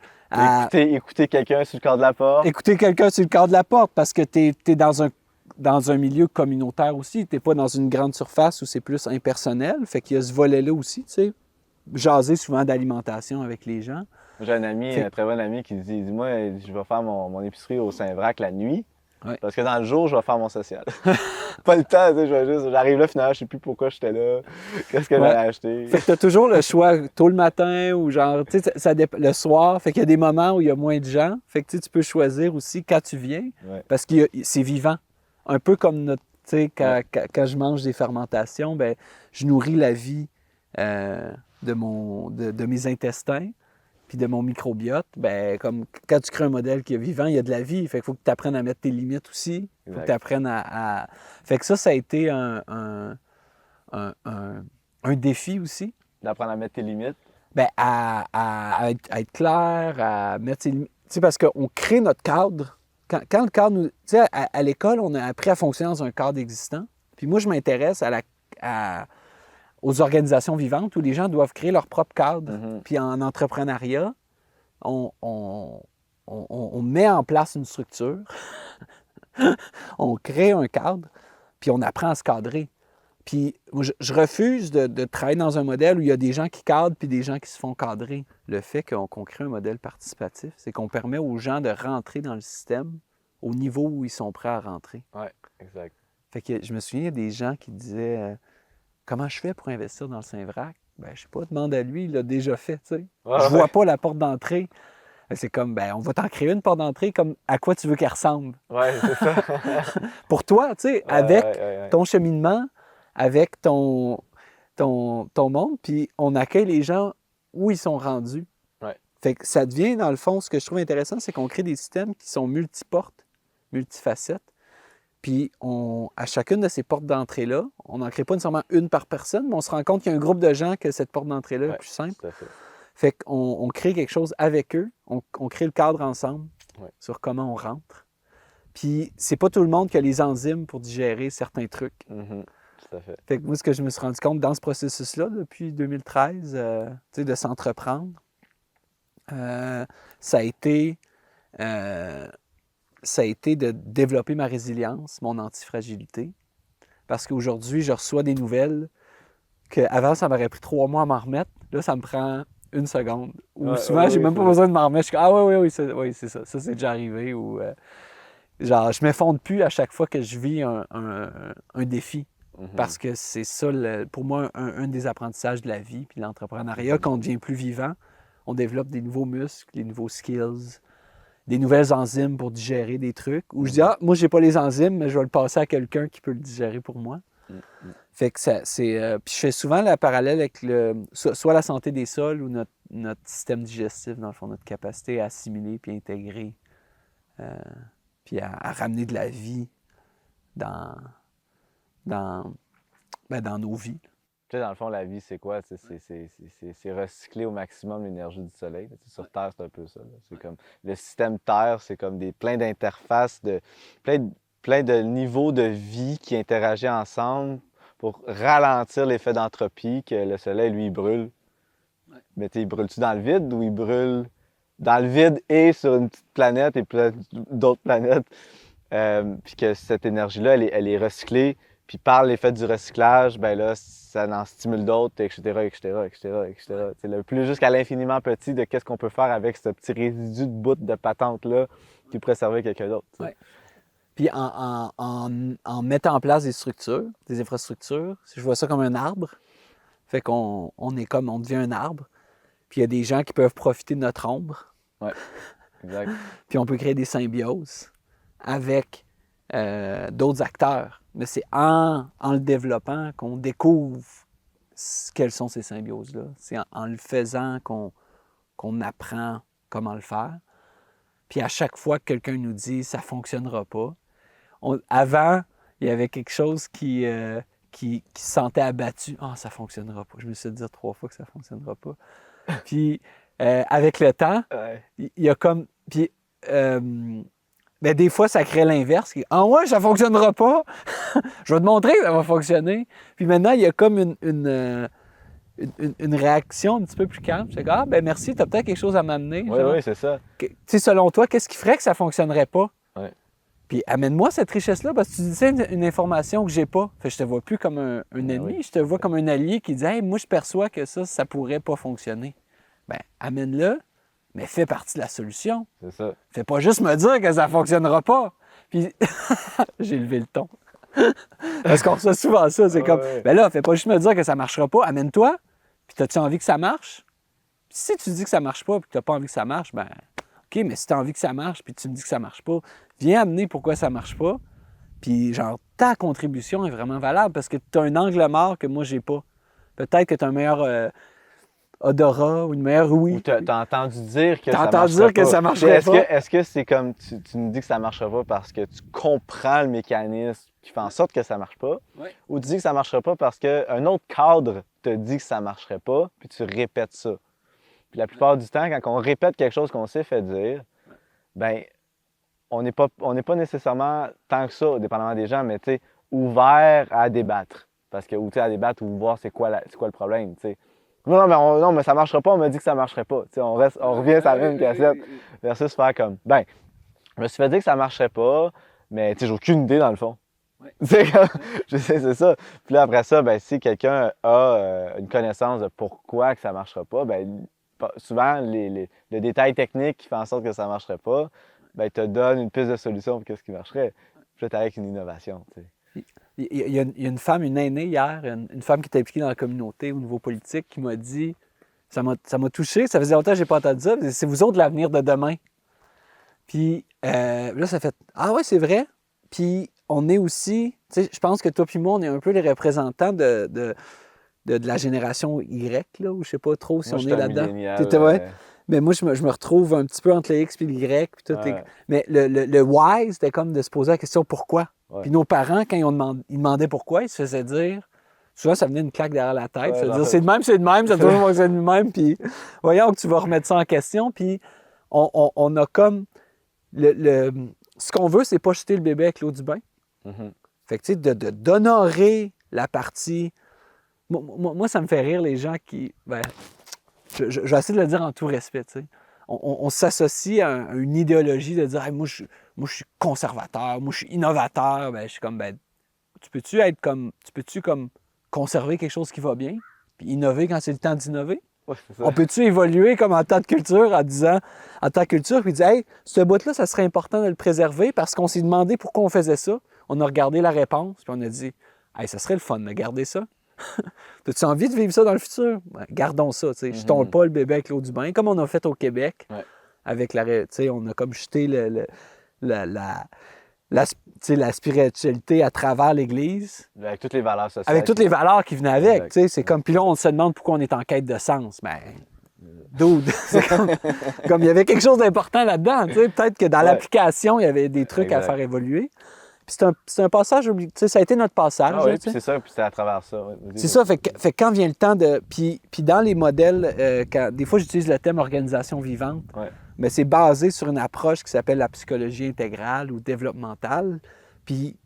Écouter quelqu'un sur le corps de la porte. Écouter quelqu'un sur le corps de la porte, parce que tu es dans un milieu communautaire aussi. Tu n'es pas dans une grande surface où c'est plus impersonnel. Fait qu'il y a ce volet-là aussi, tu sais. Jaser souvent d'alimentation avec les gens. J'ai un très bon ami qui dit, moi, je vais faire mon épicerie au Saint-Vrac la nuit. Ouais. Parce que dans le jour, je vais faire mon social. Pas le temps, tu sais, j'arrive là, finalement, je sais plus pourquoi j'étais là, qu'est-ce que j'allais acheter. Fait que t'as toujours le choix tôt le matin ou genre, tu sais, le soir. Fait qu'il y a des moments où il y a moins de gens. Fait que tu peux choisir aussi quand tu viens. Ouais. Parce que c'est vivant. Un peu comme notre, tu sais, Ouais. quand je mange des fermentations, ben, je nourris la vie de mes intestins puis de mon microbiote. Ben, comme quand tu crées un modèle qui est vivant, il y a de la vie. Fait qu'il faut que tu apprennes à mettre tes limites aussi. Il faut que tu apprennes à... Fait que ça a été un défi aussi. D'apprendre à mettre tes limites. Ben, à être clair, à mettre ses limites. Tu sais, parce qu'on crée notre cadre. Quand le cadre nous. Tu sais, à l'école, on a appris à fonctionner dans un cadre existant. Puis moi, je m'intéresse aux organisations vivantes où les gens doivent créer leur propre cadre. Mm-hmm. Puis en entrepreneuriat, on met en place une structure, on crée un cadre, puis on apprend à se cadrer. Puis moi, je refuse de travailler dans un modèle où il y a des gens qui cadrent puis des gens qui se font cadrer. Le fait qu'on crée un modèle participatif, c'est qu'on permet aux gens de rentrer dans le système au niveau où ils sont prêts à rentrer. Oui, exact. Fait que je me souviens des gens qui disaient comment je fais pour investir dans le Saint-Vrac? Ben, je sais pas, demande à lui, il l'a déjà fait, tu sais. Je vois pas la porte d'entrée. C'est comme, ben, on va t'en créer une porte d'entrée, comme à quoi tu veux qu'elle ressemble. Oui, c'est ça. Pour toi, tu sais, avec ton cheminement, avec ton monde, puis on accueille les gens où ils sont rendus. Ouais. Fait que ça devient, dans le fond, ce que je trouve intéressant, c'est qu'on crée des systèmes qui sont multiportes, multifacettes. Puis à chacune de ces portes d'entrée-là, on n'en crée pas nécessairement une par personne, mais on se rend compte qu'il y a un groupe de gens que cette porte d'entrée-là est plus simple. Tout à fait. Fait qu'on crée quelque chose avec eux, on crée le cadre ensemble sur comment on rentre. Puis c'est pas tout le monde qui a les enzymes pour digérer certains trucs. Mm-hmm. Tout à fait. Fait que moi, ce que je me suis rendu compte dans ce processus-là, depuis 2013, de s'entreprendre, ça a été de développer ma résilience, mon antifragilité. Parce qu'aujourd'hui, je reçois des nouvelles qu'avant, ça m'aurait pris 3 mois à m'en remettre. Là, ça me prend 1 seconde. Ou souvent, j'ai même pas besoin de m'en remettre. Je suis comme, oui, c'est ça. Ça, c'est déjà arrivé. Ou, genre, je m'effondre plus à chaque fois que je vis un défi. Mm-hmm. Parce que c'est ça, pour moi, un des apprentissages de la vie. Puis l'entrepreneuriat, quand on devient plus vivant, on développe des nouveaux muscles, des nouveaux skills, des nouvelles enzymes pour digérer des trucs. Où je dis, moi, j'ai pas les enzymes, mais je vais le passer à quelqu'un qui peut le digérer pour moi. Mm-hmm. Fait que puis je fais souvent le parallèle avec soit la santé des sols ou notre système digestif, dans le fond, notre capacité à assimiler puis intégrer, puis à ramener de la vie dans nos vies. Tu sais, dans le fond, la vie, c'est quoi? C'est recycler au maximum l'énergie du soleil. Sur Terre, c'est un peu ça. C'est comme le système Terre, c'est comme plein d'interfaces, plein de niveaux de vie qui interagissent ensemble pour ralentir l'effet d'entropie que le soleil, lui, il brûle. Ouais. Mais il brûle-tu dans le vide ou il brûle dans le vide et sur une petite planète et d'autres planètes? Puis que cette énergie-là, elle est recyclée. Puis par l'effet du recyclage, ben là, ça en stimule d'autres, etc. C'est le plus jusqu'à l'infiniment petit de qu'est-ce qu'on peut faire avec ce petit résidu de bout de patente-là qui pourrait servir quelqu'un d'autre. Ouais. Puis en mettant en place des structures, des infrastructures, je vois ça comme un arbre. Fait qu'on on devient un arbre. Puis il y a des gens qui peuvent profiter de notre ombre. Ouais, exact. Puis on peut créer des symbioses avec d'autres acteurs. Mais c'est en le développant qu'on découvre quelles sont ces symbioses-là. C'est en le faisant qu'on apprend comment le faire. Puis à chaque fois que quelqu'un nous dit « ça ne fonctionnera pas », avant, il y avait quelque chose qui se sentait abattu. « Ah, ça ne fonctionnera pas. » Je me suis dit 3 fois que ça ne fonctionnera pas. Puis avec le temps, il y a comme... Puis, ben, des fois, ça crée l'inverse. « Ah ouais, ça ne fonctionnera pas. Je vais te montrer que ça va fonctionner. » Puis maintenant, il y a comme une réaction un petit peu plus calme. C'est comme « Ah, ben merci, tu as peut-être quelque chose à m'amener. » Oui, c'est ça. Tu sais, selon toi, qu'est-ce qui ferait que ça ne fonctionnerait pas? Ouais. Puis amène-moi cette richesse-là parce que tu disais une information que j'ai pas. Fait que je te vois plus comme un ennemi, je te vois comme un allié qui dit « Hey, moi, je perçois que ça pourrait pas fonctionner. » Ben, amène-le, mais fais partie de la solution. C'est ça. Fais pas juste me dire que ça fonctionnera pas. Puis j'ai levé le ton. Parce qu'on reçoit souvent ça, c'est comme, ben là, fais pas juste me dire que ça marchera pas, amène-toi, puis t'as-tu envie que ça marche? Puis si tu dis que ça marche pas, puis que t'as pas envie que ça marche, ben OK, mais si t'as envie que ça marche, puis tu me dis que ça marche pas, viens amener pourquoi ça marche pas, puis genre, ta contribution est vraiment valable parce que t'as un angle mort que moi, j'ai pas. Peut-être que t'as un meilleur odorat ou une meilleure ouïe. Ou t'as entendu dire que T'as ça entendu marcherait dire que pas. ça marcherait pas. Est-ce que c'est comme tu me dis que ça marchera pas parce que tu comprends le mécanisme qui fait en sorte que ça marche pas? Ouais. Ou tu dis que ça marchera pas parce qu'un autre cadre te dit que ça marcherait pas, puis tu répètes ça. Puis la plupart du temps, quand on répète quelque chose qu'on s'est fait dire, ben on n'est pas nécessairement tant que ça, dépendamment des gens, mais tu sais, ouvert à débattre. Parce que, ou tu sais, à débattre ou voir c'est quoi le problème, tu sais. Non, mais ça marchera pas, on m'a dit que ça marcherait pas. Tu sais, on revient sur la même cassette versus faire comme, ben, je me suis fait dire que ça marcherait pas, mais tu sais, j'ai aucune idée dans le fond. Ouais. Je sais, c'est ça. Puis là, après ça, ben, si quelqu'un a une connaissance de pourquoi que ça marchera pas, ben, souvent, le détail technique qui fait en sorte que ça marcherait pas, ben, il te donne une piste de solution pour qu'est-ce qui marcherait. Puis là, t'es avec une innovation, tu sais. Il y a une femme, une aînée hier, une femme qui était impliquée dans la communauté au niveau politique, qui m'a dit, ça m'a touché, ça faisait longtemps que je n'ai pas entendu ça, c'est vous autres l'avenir de demain. Puis là, ça fait, ah ouais, c'est vrai. Puis on est aussi, tu sais, je pense que toi puis moi, on est un peu les représentants de la génération Y, là, ou je sais pas trop si Moi, on je est suis un là-dedans. millénial, Ouais. Mais moi, je me retrouve un petit peu entre le X et le Y. Puis tout Ouais. Mais le why, c'était comme de se poser la question pourquoi. Ouais. Puis nos parents, quand ils demandaient pourquoi, ils se faisaient dire. Souvent, ça venait une claque derrière la tête. Ouais, Ça veut genre, dire c'est de même, ça doit fonctionner de même. Puis voyons que tu vas remettre ça en question. Puis on a comme. Ce qu'on veut, c'est pas jeter le bébé avec l'eau du bain. Mhm. Fait que, tu sais, d'honorer la partie. Moi, ça me fait rire les gens qui. Ben, je vais essayer de le dire en tout respect, tu sais. On s'associe à une idéologie de dire hey, moi, je suis conservateur, moi, je suis innovateur. Ben, je suis comme, ben, tu peux-tu comme conserver quelque chose qui va bien, puis innover quand c'est le temps d'innover? Ouais, c'est ça. On peut-tu évoluer comme en temps de culture en disant, en temps de culture, puis dire, hey, ce bout-là, ça serait important de le préserver parce qu'on s'est demandé pourquoi on faisait ça. On a regardé la réponse, puis on a dit, hey, ça serait le fun de garder ça. As-tu envie de vivre ça dans le futur? Ben, gardons ça, tu sais. Jetons pas le bébé avec l'eau du bain, comme on a fait au Québec. Ouais. Avec tu sais, on a comme jeté la spiritualité à travers l'Église. Avec toutes les valeurs sociales. Avec toutes les valeurs qui venaient avec. Exact. Tu sais, c'est comme, puis là, on se demande pourquoi on est en quête de sens. Ben, dude, c'est comme il y avait quelque chose d'important là-dedans. Tu sais, peut-être que dans l'application, il y avait des trucs à faire évoluer. Puis c'est un passage oublié. Tu sais, ça a été notre passage. Ah oui, là, puis c'est ça, puis c'est à travers ça. Ouais. C'est ça, fait que quand vient le temps de... Puis dans les modèles, des fois j'utilise le thème organisation vivante, mais c'est basé sur une approche qui s'appelle la psychologie intégrale ou développementale. Puis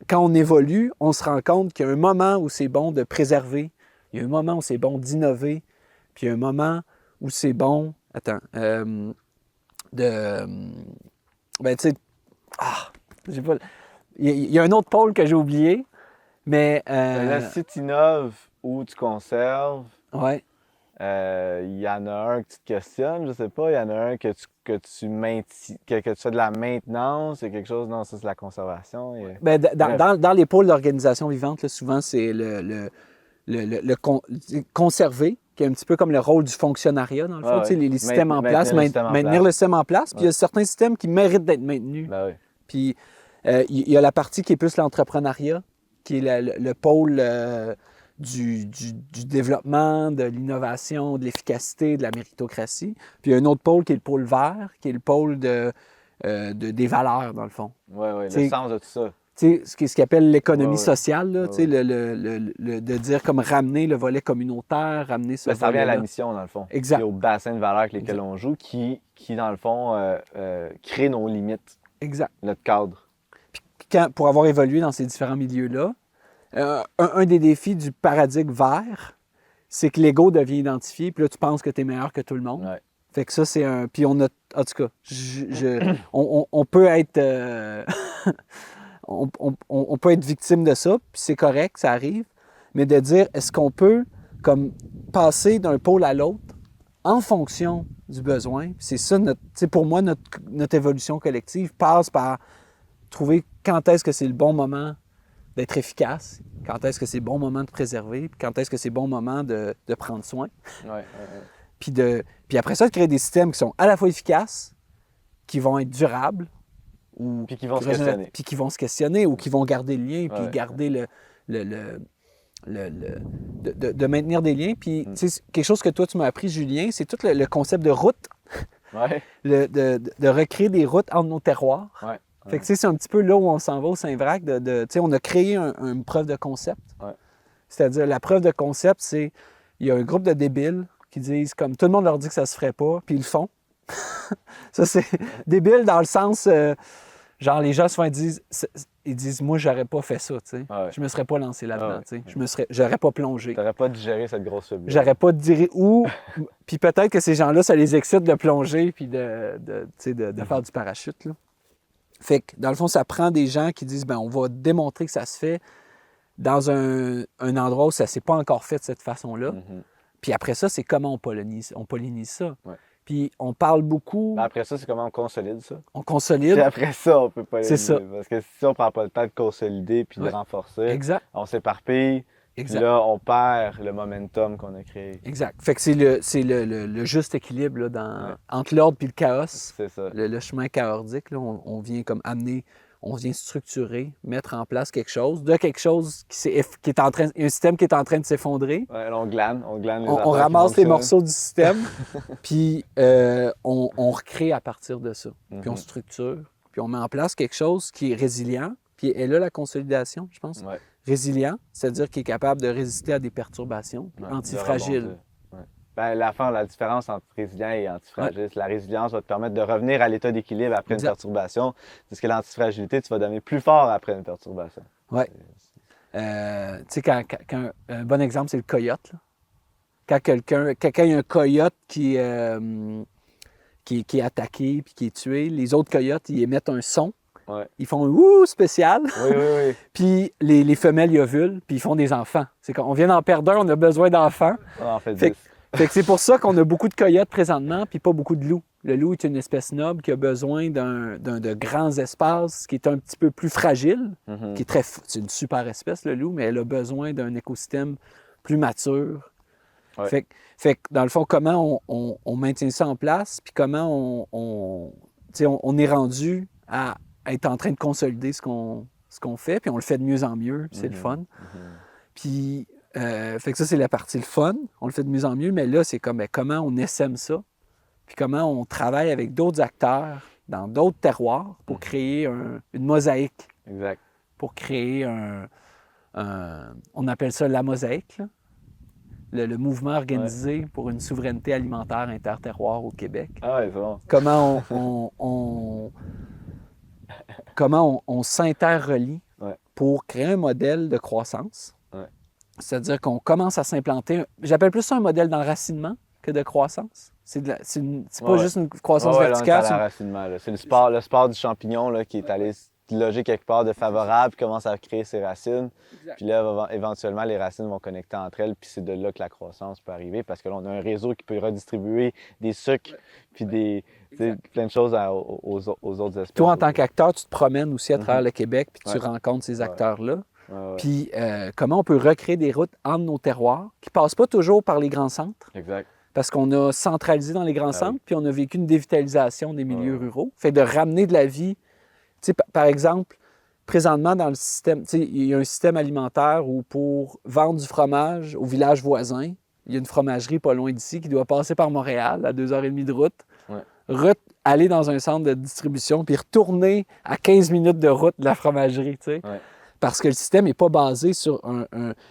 quand on évolue, on se rend compte qu'il y a un moment où c'est bon de préserver, il y a un moment où c'est bon d'innover, puis il y a un moment où c'est bon... Attends. Ben, tu sais... j'ai pas... Il y a un autre pôle que j'ai oublié, mais... Là, si tu innoves ou tu conserves, ouais. Il y en a un que tu te questionnes, je sais pas. Il y en a un que tu maintiens, que tu fais de la maintenance, c'est quelque chose, non, ça c'est de la conservation. Et... Ben, dans les pôles d'organisation vivante, là, souvent c'est conserver, qui est un petit peu comme le rôle du fonctionnariat, dans le fond. Les systèmes en place, maintenir le système en place. Puis il y a certains systèmes qui méritent d'être maintenus. Ben oui. Puis il y a la partie qui est plus l'entrepreneuriat, qui est le pôle du développement, de l'innovation, de l'efficacité, de la méritocratie. Puis il y a un autre pôle qui est le pôle vert, qui est le pôle des valeurs, dans le fond. Oui, le sens de tout ça. Ce qu'ils appellent l'économie sociale, là, de dire comme ramener le volet communautaire, ramener ce ça revient à la mission, dans le fond. Exact. Et au bassin de valeurs avec lesquels on joue, qui dans le fond, crée nos limites. Exact. Notre cadre. Puis pour avoir évolué dans ces différents milieux-là, un des défis du paradigme vert, c'est que l'ego devient identifié, puis là, tu penses que tu es meilleur que tout le monde. Ouais. Fait que ça, c'est un... Puis on a... En tout cas, on peut être... on peut être victime de ça, puis c'est correct, ça arrive, mais de dire, est-ce qu'on peut comme passer d'un pôle à l'autre en fonction du besoin? C'est ça, pour moi, notre évolution collective passe par trouver quand est-ce que c'est le bon moment d'être efficace, quand est-ce que c'est le bon moment de préserver, puis quand est-ce que c'est le bon moment de prendre soin. Ouais. Puis après ça, de créer des systèmes qui sont à la fois efficaces, qui vont être durables, ou Puis qui vont se questionner. puis qui vont se questionner, ou qui vont garder le lien, puis Ouais. garder de maintenir des liens. Puis, tu sais, quelque chose que toi, tu m'as appris, Julien, c'est tout le concept de route, Ouais. de recréer des routes entre nos terroirs. Ouais. Fait que, tu sais, c'est un petit peu là où on s'en va au Saint-Vrac. Tu sais, on a créé une preuve de concept. Ouais. C'est-à-dire, la preuve de concept, c'est il y a un groupe de débiles qui disent, comme tout le monde leur dit que ça se ferait pas, puis ils le font. Ça, c'est débile dans le sens, genre, les gens souvent disent, moi, j'aurais pas fait ça, tu sais. Ouais. Je me serais pas lancé là-dedans, Ouais. tu sais. J'aurais pas plongé. T'aurais pas digéré cette grosse faiblesse. J'aurais pas digéré où. Puis peut-être que ces gens-là, ça les excite de plonger puis de faire du parachute, là. Fait que, dans le fond, ça prend des gens qui disent, ben on va démontrer que ça se fait dans un endroit où ça s'est pas encore fait de cette façon-là. Mhm. Puis après ça, c'est comment on pollinise ça. Ouais. Puis on parle beaucoup, Ben après ça, c'est comment on consolide ça. on consolide. Puis après ça, on peut pas C'est ça. Parce que si on prend pas le temps de consolider puis de Ouais. renforcer, Exact. on s'éparpille. Puis Exact. là, on perd le momentum qu'on a créé. Exact. Fait que c'est le juste équilibre là, Ouais. entre l'ordre et le chaos. C'est ça. Le chemin chaotique, là, on vient comme amener, on vient structurer, mettre en place quelque chose qui est en train, un système qui est en train de s'effondrer. Ouais, là, on glane les On affaires qui ramasse les fonctionnent. morceaux du système, puis on recrée à partir de ça. Puis on Mhm. structure, puis on met en place quelque chose qui est résilient. Puis est là la consolidation, je pense. Ouais. Résilient, c'est-à-dire qu'il est capable de résister à des perturbations, puis Ouais, antifragile. de rebondir. Ouais. Ben, la différence entre résilient et antifragile, c'est la résilience va te permettre de revenir à l'état d'équilibre après Exact. une perturbation, parce que l'antifragilité, tu vas devenir plus fort après une perturbation. Ouais. Tu sais, un bon exemple, c'est le coyote, là. Quand il y a un coyote qui est attaqué puis qui est tué, les autres coyotes, ils émettent un son. Ouais. Ils font un ouh spécial. Oui. Puis les femelles, ils ovulent, puis ils font des enfants. C'est qu'on vient d'en perdre un, on a besoin d'enfants. On en fait Fait 10. Fait que c'est pour ça qu'on a beaucoup de coyotes présentement, puis pas beaucoup de loups. Le loup est une espèce noble qui a besoin de grands espaces, qui est un petit peu plus fragile, Mhm. qui est c'est une super espèce, le loup, mais elle a besoin d'un écosystème plus mature. Ouais. Fait que, dans le fond, comment on maintient ça en place, puis comment on est rendu à être en train de consolider ce qu'on fait, puis on le fait de mieux en mieux, puis c'est le fun. Puis, fait que ça, c'est la partie le fun, on le fait de mieux en mieux, mais là, c'est comme comment on essaime ça, puis comment on travaille avec d'autres acteurs dans d'autres terroirs pour créer une mosaïque, Exact. pour créer on appelle ça la mosaïque, là. Le mouvement organisé pour une souveraineté alimentaire interterroir au Québec. Ah ouais, c'est bon. Comment on s'interrelie Ouais. pour créer un modèle de croissance. Ouais. C'est-à-dire qu'on commence à s'implanter. J'appelle plus ça un modèle d'enracinement que de croissance. C'est pas juste une croissance Là, on est verticale. à l'enracinement, là. C'est le sport du champignon là, qui est allé loger quelque part de favorable, puis commence à créer ses racines. Exact. Puis là, éventuellement, les racines vont connecter entre elles, puis c'est de là que la croissance peut arriver, parce que là, on a un réseau qui peut redistribuer des sucres, puis plein de choses aux autres espèces. Toi, en tant qu'acteur, tu te promènes aussi à travers le Québec, puis tu Ouais. rencontres ces acteurs-là. Ouais. Puis comment on peut recréer des routes entre nos terroirs qui ne passent pas toujours par les grands centres, Exact. parce qu'on a centralisé dans les grands centres, puis on a vécu une dévitalisation des milieux ruraux. Fait de ramener de la vie. Tu sais, par exemple, présentement, dans le système, tu sais, il y a un système alimentaire où pour vendre du fromage au village voisin, il y a une fromagerie pas loin d'ici qui doit passer par Montréal à 2h30 de route. Ouais. Aller dans un centre de distribution puis retourner à 15 minutes de route de la fromagerie, tu sais. Ouais. Parce que le système n'est pas basé sur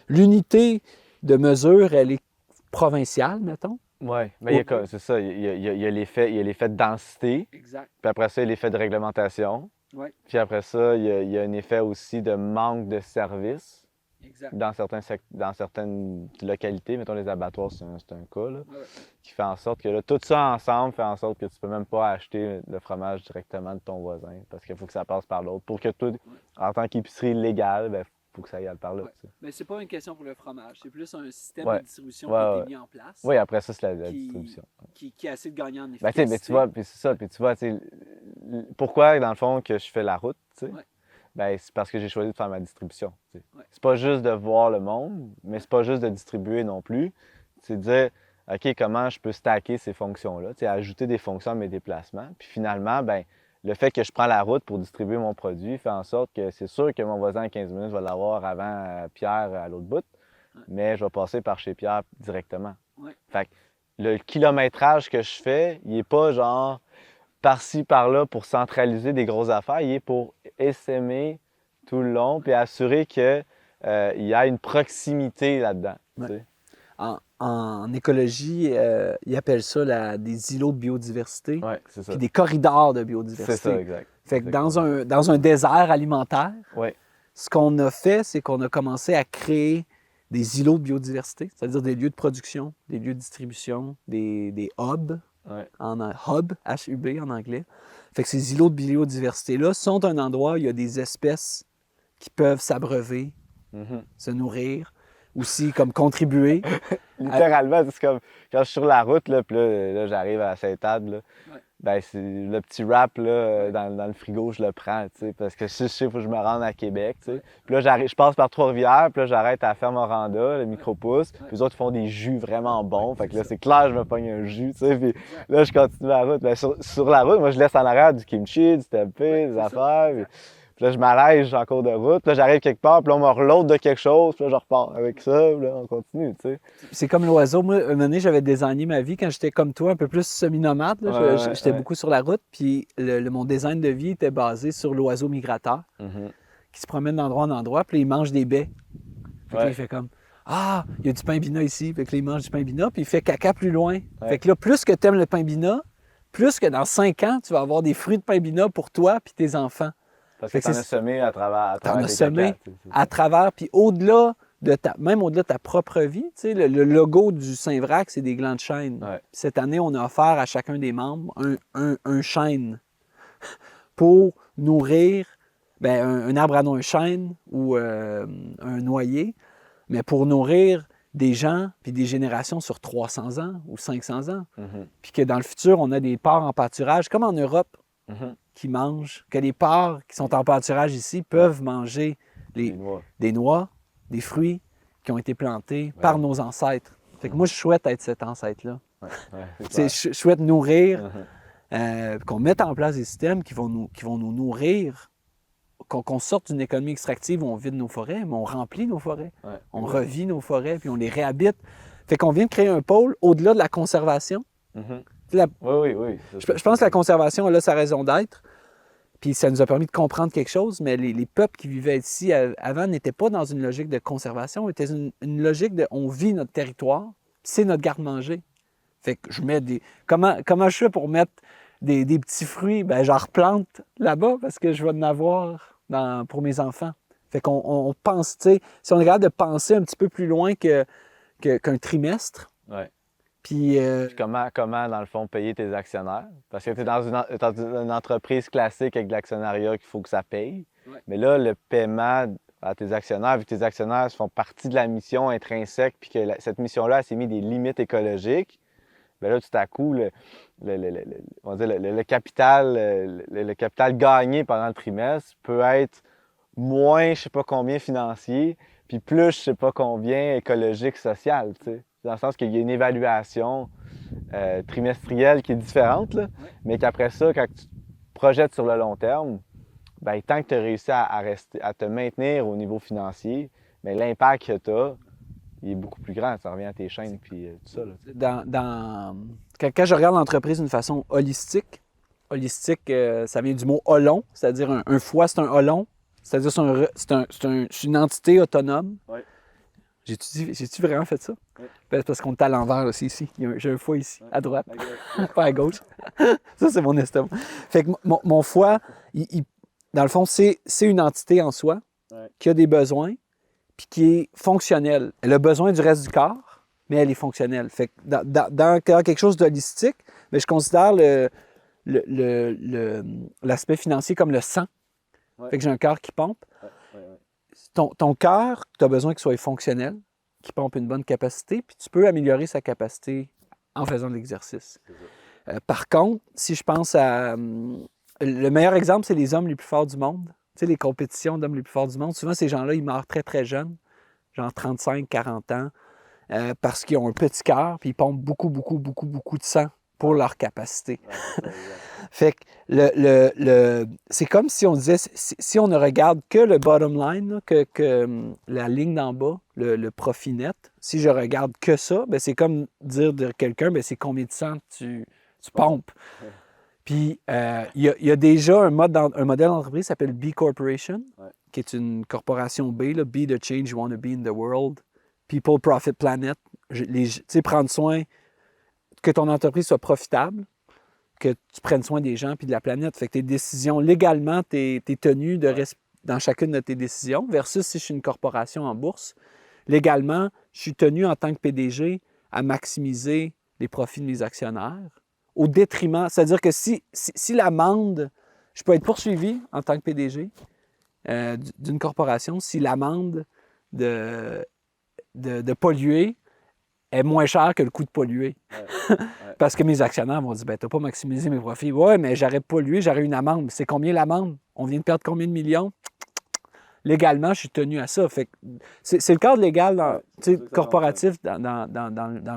l'unité de mesure, elle est provinciale, mettons. Oui, mais c'est ça, il y a l'effet de densité, Exact. puis après ça, il y a l'effet de réglementation. Ouais. Puis après ça, il y a un effet aussi de manque de services Exact. dans certaines localités. Mettons les abattoirs, c'est un cas, là, qui fait en sorte que là, tout ça ensemble fait en sorte que tu peux même pas acheter le fromage directement de ton voisin, parce qu'il faut que ça passe par l'autre. Pour que toi, en tant qu'épicerie légale, il faut que ça aille par là. Ouais. Mais c'est pas une question pour le fromage, c'est plus un système Ouais. de distribution Ouais, qui a ouais. été mis en place, Oui, après ça, c'est la distribution. qui a assez de gagnants en Ben, efficacité. mais tu vois, puis c'est ça. Puis tu vois, pourquoi, dans le fond, que je fais la route, tu sais? Ouais. ben, c'est parce que j'ai choisi de faire ma distribution. Tu sais. Ouais. C'est pas juste de voir le monde, mais c'est pas juste de distribuer non plus. C'est de dire, OK, comment je peux stacker ces fonctions-là, tu sais, ajouter des fonctions à mes déplacements. Puis finalement, ben, le fait que je prends la route pour distribuer mon produit fait en sorte que c'est sûr que mon voisin à 15 minutes va l'avoir avant Pierre à l'autre bout, mais je vais passer par chez Pierre directement. Ouais. Fait que le kilométrage que je fais, il n'est pas genre par-ci, par-là pour centraliser des grosses affaires, il est pour essaimer tout le long puis assurer qu'il y a une proximité là-dedans. Ouais. Tu sais. En écologie, ils appellent ça des îlots de biodiversité, Ouais, c'est ça. puis des corridors de C'est biodiversité. ça, exact. Fait que dans un désert alimentaire, Ouais. ce qu'on a fait, c'est qu'on a commencé à créer des îlots de biodiversité, c'est-à-dire des lieux de production, des lieux de distribution, des hubs, Ouais. hub, H-U-B en anglais. Fait que ces îlots de biodiversité-là sont un endroit où il y a des espèces qui peuvent s'abreuver, Mhm. se nourrir, aussi comme contribuer. Littéralement, c'est comme quand je suis sur la route, là, puis là, j'arrive à Sainte-Anne, là, Ouais. ben, c'est le petit wrap là, dans le frigo, je le prends, tu sais, parce que je sais, il faut que je me rende à Québec, tu sais. Puis là, je passe par Trois-Rivières, puis là, j'arrête à la ferme Oranda, le micro-pouce, puis les autres font des jus vraiment bons, fait que là, c'est clair, je me pogne un jus, tu sais, puis là, je continue la route. Ben, sur la route, moi, je laisse en arrière du kimchi, du tempeh, des affaires, puis là, je m'allège en cours de route, puis là, j'arrive quelque part, puis là, on me reload de quelque chose, puis là, je repars avec ça, puis là, on continue, tu sais. C'est comme l'oiseau. Moi, un moment donné, j'avais désigné ma vie quand j'étais comme toi, un peu plus semi-nomade. Là. J'étais beaucoup sur la route, puis mon design de vie était basé sur l'oiseau migrateur Mhm. qui se promène d'endroit en endroit, puis là, il mange des baies. Fait que là, Ouais. il fait comme Ah, il y a du pain bina ici. Fait que là, il mange du pain bina, puis il fait caca plus loin. Ouais. Fait que là, plus que tu aimes le pain bina, plus que dans 5 ans, tu vas avoir des fruits de pain bina pour toi puis tes enfants. Parce Fait que que t'en as semé à travers T'en as tes semé cacas, tu sais, c'est à ça. travers, puis au-delà même au-delà de ta propre vie, tu sais, le logo du Saint-Vrac, c'est des glands de chêne. Ouais. Puis cette année, on a offert à chacun des membres un chêne pour nourrir un arbre à noix, un chêne ou un noyer, mais pour nourrir des gens puis des générations sur 300 ans ou 500 ans. Mhm. Puis que dans le futur, on a des porcs en pâturage, comme en Europe, Mhm. qui mangent, que les porcs qui sont en pâturage ici peuvent manger Les noix. des noix, des fruits qui ont été plantés par nos ancêtres. Fait que moi, je souhaite être cet ancêtre-là. Ouais, c'est Tu sais, clair. je souhaite nourrir, Mhm. qu'on mette en place des systèmes qui vont nous nourrir, qu'on sorte d'une économie extractive où on vide nos forêts, mais on remplit nos forêts, Ouais. on revit nos forêts, puis on les réhabite. Fait qu'on vient de créer un pôle au-delà de la conservation. Mhm. La- Oui. je pense que la conservation, elle a sa raison d'être. Puis ça nous a permis de comprendre quelque chose, mais les peuples qui vivaient ici avant n'étaient pas dans une logique de conservation, étaient une logique de on vit notre territoire, c'est notre garde-manger. Fait que je mets comment je fais pour mettre des petits fruits? Ben, j'en replante là-bas parce que je vais en avoir pour mes enfants. Fait qu'on pense, tu sais, si on est capable de penser un petit peu plus loin qu'un trimestre, Ouais. puis Puis comment, dans le fond, payer tes actionnaires? Parce que tu es dans une entreprise classique avec de l'actionnariat qu'il faut que ça paye. Ouais. Mais là, le paiement à tes actionnaires, vu que tes actionnaires font partie de la mission intrinsèque, puis que cette mission-là, elle s'est mis des limites écologiques, bien là, tout à coup, on va dire le capital gagné pendant le trimestre peut être moins, je ne sais pas combien financier, puis plus, je ne sais pas combien écologique, social, tu sais. Dans le sens qu'il y a une évaluation trimestrielle qui est différente, là, mais qu'après ça, quand tu te projettes sur le long terme, bien, tant que tu as réussi à te maintenir au niveau financier, bien, l'impact que tu as, il est beaucoup plus grand. Ça revient à tes chaînes puis tout ça. Là. Quand je regarde l'entreprise d'une façon holistique, ça vient du mot holon, c'est-à-dire un foie, c'est un holon, c'est-à-dire c'est une entité autonome. Ouais. J'ai-tu vraiment fait ça? Ouais. Parce qu'on est à l'envers aussi, ici. J'ai un foie ici, à droite, Okay. pas à gauche. Ça, c'est mon estomac. Fait que mon foie, dans le fond, c'est une entité en soi qui a des besoins puis qui est fonctionnelle. Elle a besoin du reste du corps, mais elle est fonctionnelle. Fait que dans quelque chose d'holistique, mais je considère l'aspect financier comme le sang. Ouais. Fait que j'ai un cœur qui pompe. Ouais. Ton cœur, tu as besoin qu'il soit fonctionnel, qu'il pompe une bonne capacité, puis tu peux améliorer sa capacité en faisant de l'exercice. Par contre, si je pense à... le meilleur exemple, c'est les hommes les plus forts du monde. sais, les compétitions d'hommes les plus forts du monde, souvent, ces gens-là, ils meurent très, très jeunes, genre 35, 40 ans, parce qu'ils ont un petit cœur, puis ils pompent beaucoup, beaucoup, beaucoup, beaucoup de sang pour leur capacité. Ouais, Fait que c'est comme si on disait, si on ne regarde que le bottom line, là, que la ligne d'en bas, le profit net, si je regarde que ça, ben c'est comme dire de quelqu'un, ben c'est combien de sang tu pompes. Ouais. Puis, il y a déjà un modèle d'entreprise qui s'appelle B Corporation, Ouais. qui est une corporation B, là, Be the change you want to be in the world. People, profit, planet. Tu sais, prendre soin que ton entreprise soit profitable, que tu prennes soin des gens puis de la planète. Fait que tes décisions, légalement, tu es tenu dans chacune de tes décisions, versus si je suis une corporation en bourse. Légalement, je suis tenu en tant que PDG à maximiser les profits de mes actionnaires au détriment. C'est-à-dire que si l'amende, je peux être poursuivi en tant que PDG d'une corporation si l'amende de polluer est moins chère que le coût de polluer. Ouais. Parce que mes actionnaires vont dire, ben, tu n'as pas maximisé mes profits. Ouais, mais j'aurais pollué, j'aurais une amende. C'est combien l'amende? On vient de perdre combien de millions? Légalement, je suis tenu à ça. Fait que c'est le cadre légal corporatif dans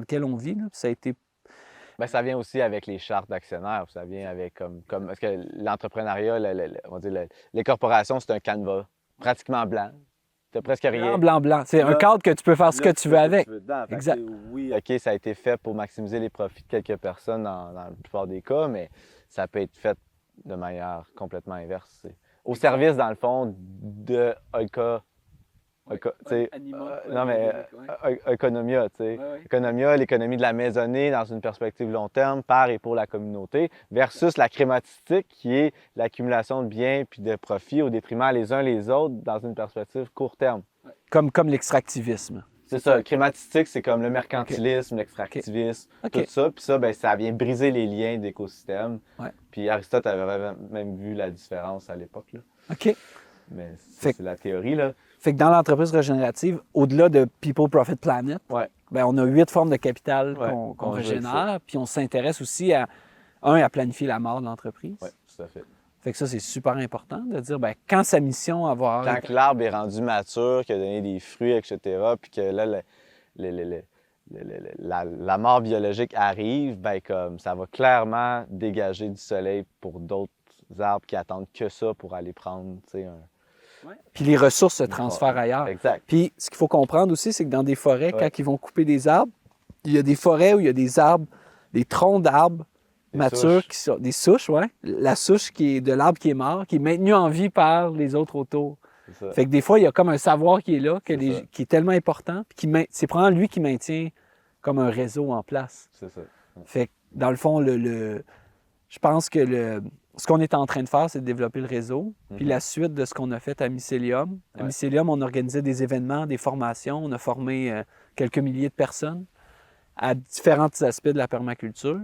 lequel on vit. Là. Ça a été. Ben, ça vient aussi avec les chartes d'actionnaires. Ça vient avec parce que l'entrepreneuriat, on dit les corporations, c'est un canevas pratiquement blanc. T'as presque rien. Blanc. C'est un cadre que tu peux faire ce que tu veux avec. Exact. Oui, OK, ça a été fait pour maximiser les profits de quelques personnes dans la plupart des cas, mais ça peut être fait de manière complètement inverse. Au service, dans le fond, de Economia, tu sais. Economia, l'économie de la maisonnée dans une perspective long terme, par et pour la communauté, versus la crématistique, qui est l'accumulation de biens puis de profits au détriment les uns les autres dans une perspective court terme. Comme l'extractivisme. C'est ça. Le crématistique, c'est comme le mercantilisme, l'extractivisme, tout ça. Puis ça, ben, ça vient briser les liens d'écosystème. Ouais. Puis Aristote avait même vu la différence à l'époque. Là. OK. Mais c'est la théorie, là. Fait que dans l'entreprise régénérative, au-delà de People, Profit, Planet, ben, on a 8 formes de capital qu'on régénère. Puis on s'intéresse aussi à planifier la mort de l'entreprise. Oui, tout à fait. Fait que ça, c'est super important de dire, ben, quand sa mission avoir... Quand que l'arbre est rendu mature, qu'il a donné des fruits, etc., puis que là, la mort biologique arrive, ben, comme ça va clairement dégager du soleil pour d'autres arbres qui attendent que ça pour aller prendre, tu sais, Puis les ressources se transfèrent ailleurs. Exact. Puis ce qu'il faut comprendre aussi, c'est que dans des forêts, quand ils vont couper des arbres, il y a des forêts où il y a des arbres, des troncs d'arbres matures qui sont des souches, la souche qui est de l'arbre qui est mort, qui est maintenue en vie par les autres autour. Fait que des fois, il y a comme un savoir qui est là, qui est tellement important, puis c'est probablement lui qui maintient comme un réseau en place. C'est ça. Fait que dans le fond, je pense que ce qu'on est en train de faire, c'est de développer le réseau. Puis la suite de ce qu'on a fait à Mycélium. À Mycélium, on organisait des événements, des formations. On a formé quelques milliers de personnes à différents aspects de la permaculture.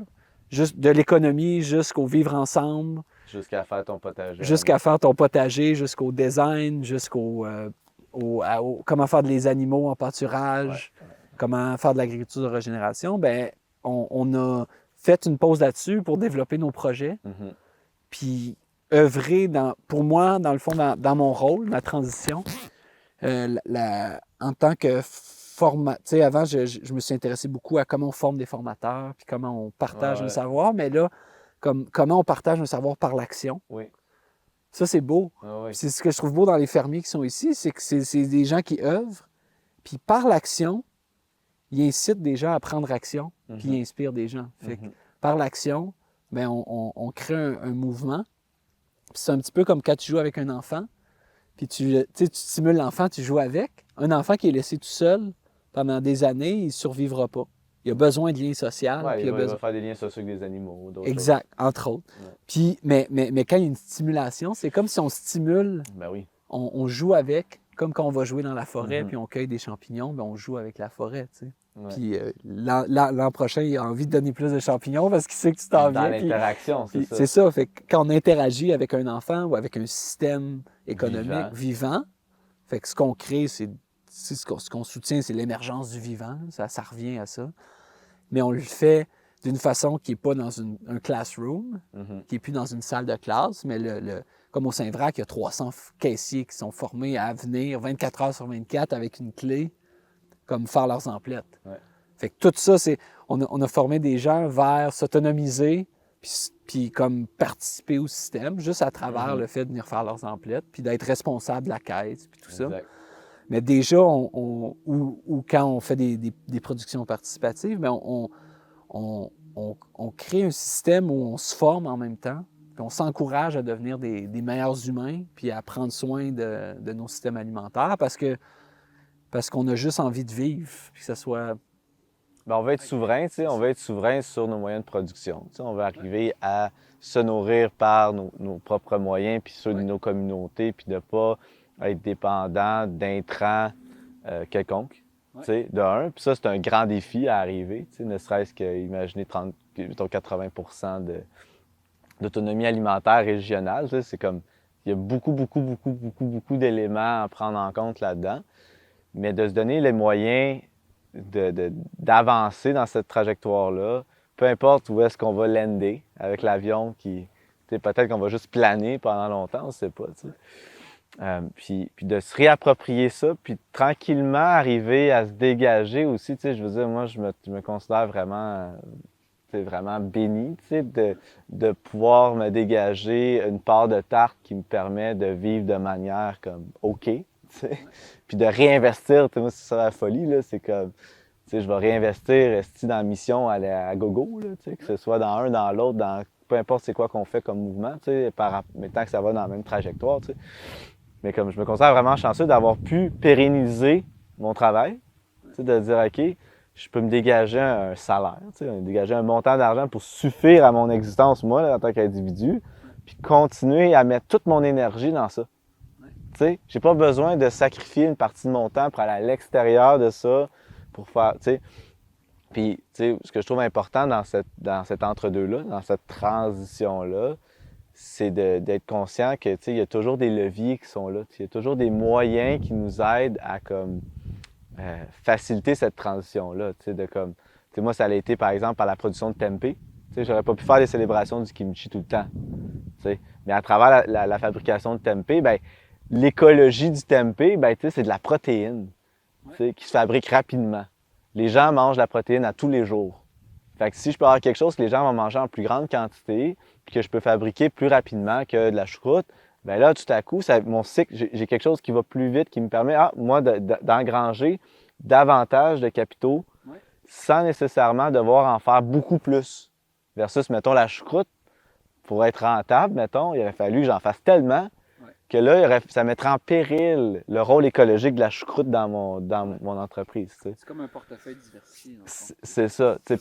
Juste de l'économie jusqu'au vivre ensemble. Jusqu'à faire ton potager. Jusqu'au design, jusqu'au comment faire des animaux en pâturage, comment faire de l'agriculture de régénération. Bien, on a fait une pause là-dessus pour développer nos projets. Puis œuvrer, pour moi, dans le fond, dans mon rôle, ma transition, en tant que tu sais, avant, je me suis intéressé beaucoup à comment on forme des formateurs, puis comment on partage un savoir, mais là, comment on partage un savoir par l'action. Oui. Ça, c'est beau. Oui. C'est ce que je trouve beau dans les fermiers qui sont ici, c'est que c'est des gens qui œuvrent, puis par l'action, ils incitent des gens à prendre action, puis ils inspirent des gens. Fait que par l'action, bien, on crée un mouvement. Puis c'est un petit peu comme quand tu joues avec un enfant, puis tu stimules l'enfant, tu joues avec. Un enfant qui est laissé tout seul pendant des années, il ne survivra pas. Il a besoin de liens sociaux. Il va faire des liens sociaux avec des animaux. Exact, entre autres. Puis, mais quand il y a une stimulation, c'est comme si on stimule, on joue avec, comme quand on va jouer dans la forêt, puis on cueille des champignons, bien, on joue avec la forêt, tu sais. Puis l'an prochain, il a envie de donner plus de champignons parce qu'il sait que tu t'en viens. Dans l'interaction, c'est ça. C'est ça. Fait que quand on interagit avec un enfant ou avec un système économique vivant, fait que ce qu'on crée, ce qu'on soutient, c'est l'émergence du vivant. Ça revient à ça. Mais on le fait d'une façon qui n'est pas dans un classroom, Mhm. qui n'est plus dans une salle de classe, mais comme au Saint-Vrac, il y a 300 caissiers qui sont formés à venir 24 heures sur 24 avec une clé, comme faire leurs emplettes. Ouais. Fait que tout ça, on a formé des gens vers s'autonomiser, puis comme participer au système, juste à travers le fait de venir faire leurs emplettes, puis d'être responsable de la caisse, puis tout ça. Exact. Mais déjà, ou quand on fait des productions participatives, mais on crée un système où on se forme en même temps, puis on s'encourage à devenir des meilleurs humains, puis à prendre soin de nos systèmes alimentaires, parce qu'on a juste envie de vivre, puis que ça soit... Ben, on veut être souverain, tu sais, on veut être souverain sur nos moyens de production. Tu sais, on veut arriver à se nourrir par nos propres moyens, puis ceux de nos communautés, puis de ne pas être dépendant d'intrants quelconques, tu sais, de un. Puis ça, c'est un grand défi à arriver, tu sais, ne serait-ce qu'imaginer 80 d'autonomie alimentaire régionale. Tu sais, c'est comme, il y a beaucoup d'éléments à prendre en compte là-dedans. Mais de se donner les moyens d'avancer dans cette trajectoire-là, peu importe où est-ce qu'on va lander avec l'avion qui, peut-être qu'on va juste planer pendant longtemps, on ne sait pas. Puis de se réapproprier ça, puis tranquillement arriver à se dégager aussi. Je veux dire, moi, je me considère vraiment, vraiment béni de pouvoir me dégager une part de tarte qui me permet de vivre de manière comme OK. Puis de réinvestir, moi, c'est ça la folie, là, c'est comme, je vais réinvestir dans la mission à gogo, là, que ce soit dans un, dans l'autre, dans peu importe c'est quoi qu'on fait comme mouvement, mais tant que ça va dans la même trajectoire. T'sais. Mais comme je me considère vraiment chanceux d'avoir pu pérenniser mon travail, de dire, OK, je peux me dégager un salaire, dégager un montant d'argent pour suffire à mon existence, moi, là, en tant qu'individu, puis continuer à mettre toute mon énergie dans ça. Je n'ai pas besoin de sacrifier une partie de mon temps pour aller à l'extérieur de ça, pour faire, Puis, ce que je trouve important dans cet entre-deux-là, dans cette transition-là, c'est d'être conscient que, il y a toujours des leviers qui sont là. Il y a toujours des moyens qui nous aident à, comme, faciliter cette transition-là. Moi, ça a été, par exemple, par la production de tempeh. J'aurais pas pu faire les célébrations du kimchi tout le temps. Mais à travers la fabrication de tempeh, ben, l'écologie du tempeh, ben, c'est de la protéine qui se fabrique rapidement. Les gens mangent de la protéine à tous les jours. Fait que si je peux avoir quelque chose que les gens vont manger en plus grande quantité, puis que je peux fabriquer plus rapidement que de la choucroute, bien là, tout à coup, mon cycle, j'ai quelque chose qui va plus vite, qui me permet, moi, d'engranger davantage de capitaux sans nécessairement devoir en faire beaucoup plus. Versus, mettons, la choucroute, pour être rentable, mettons, il aurait fallu que j'en fasse tellement que là, ça mettrait en péril le rôle écologique de la choucroute dans mon entreprise. C'est comme un portefeuille diversifié. C'est ça. Puis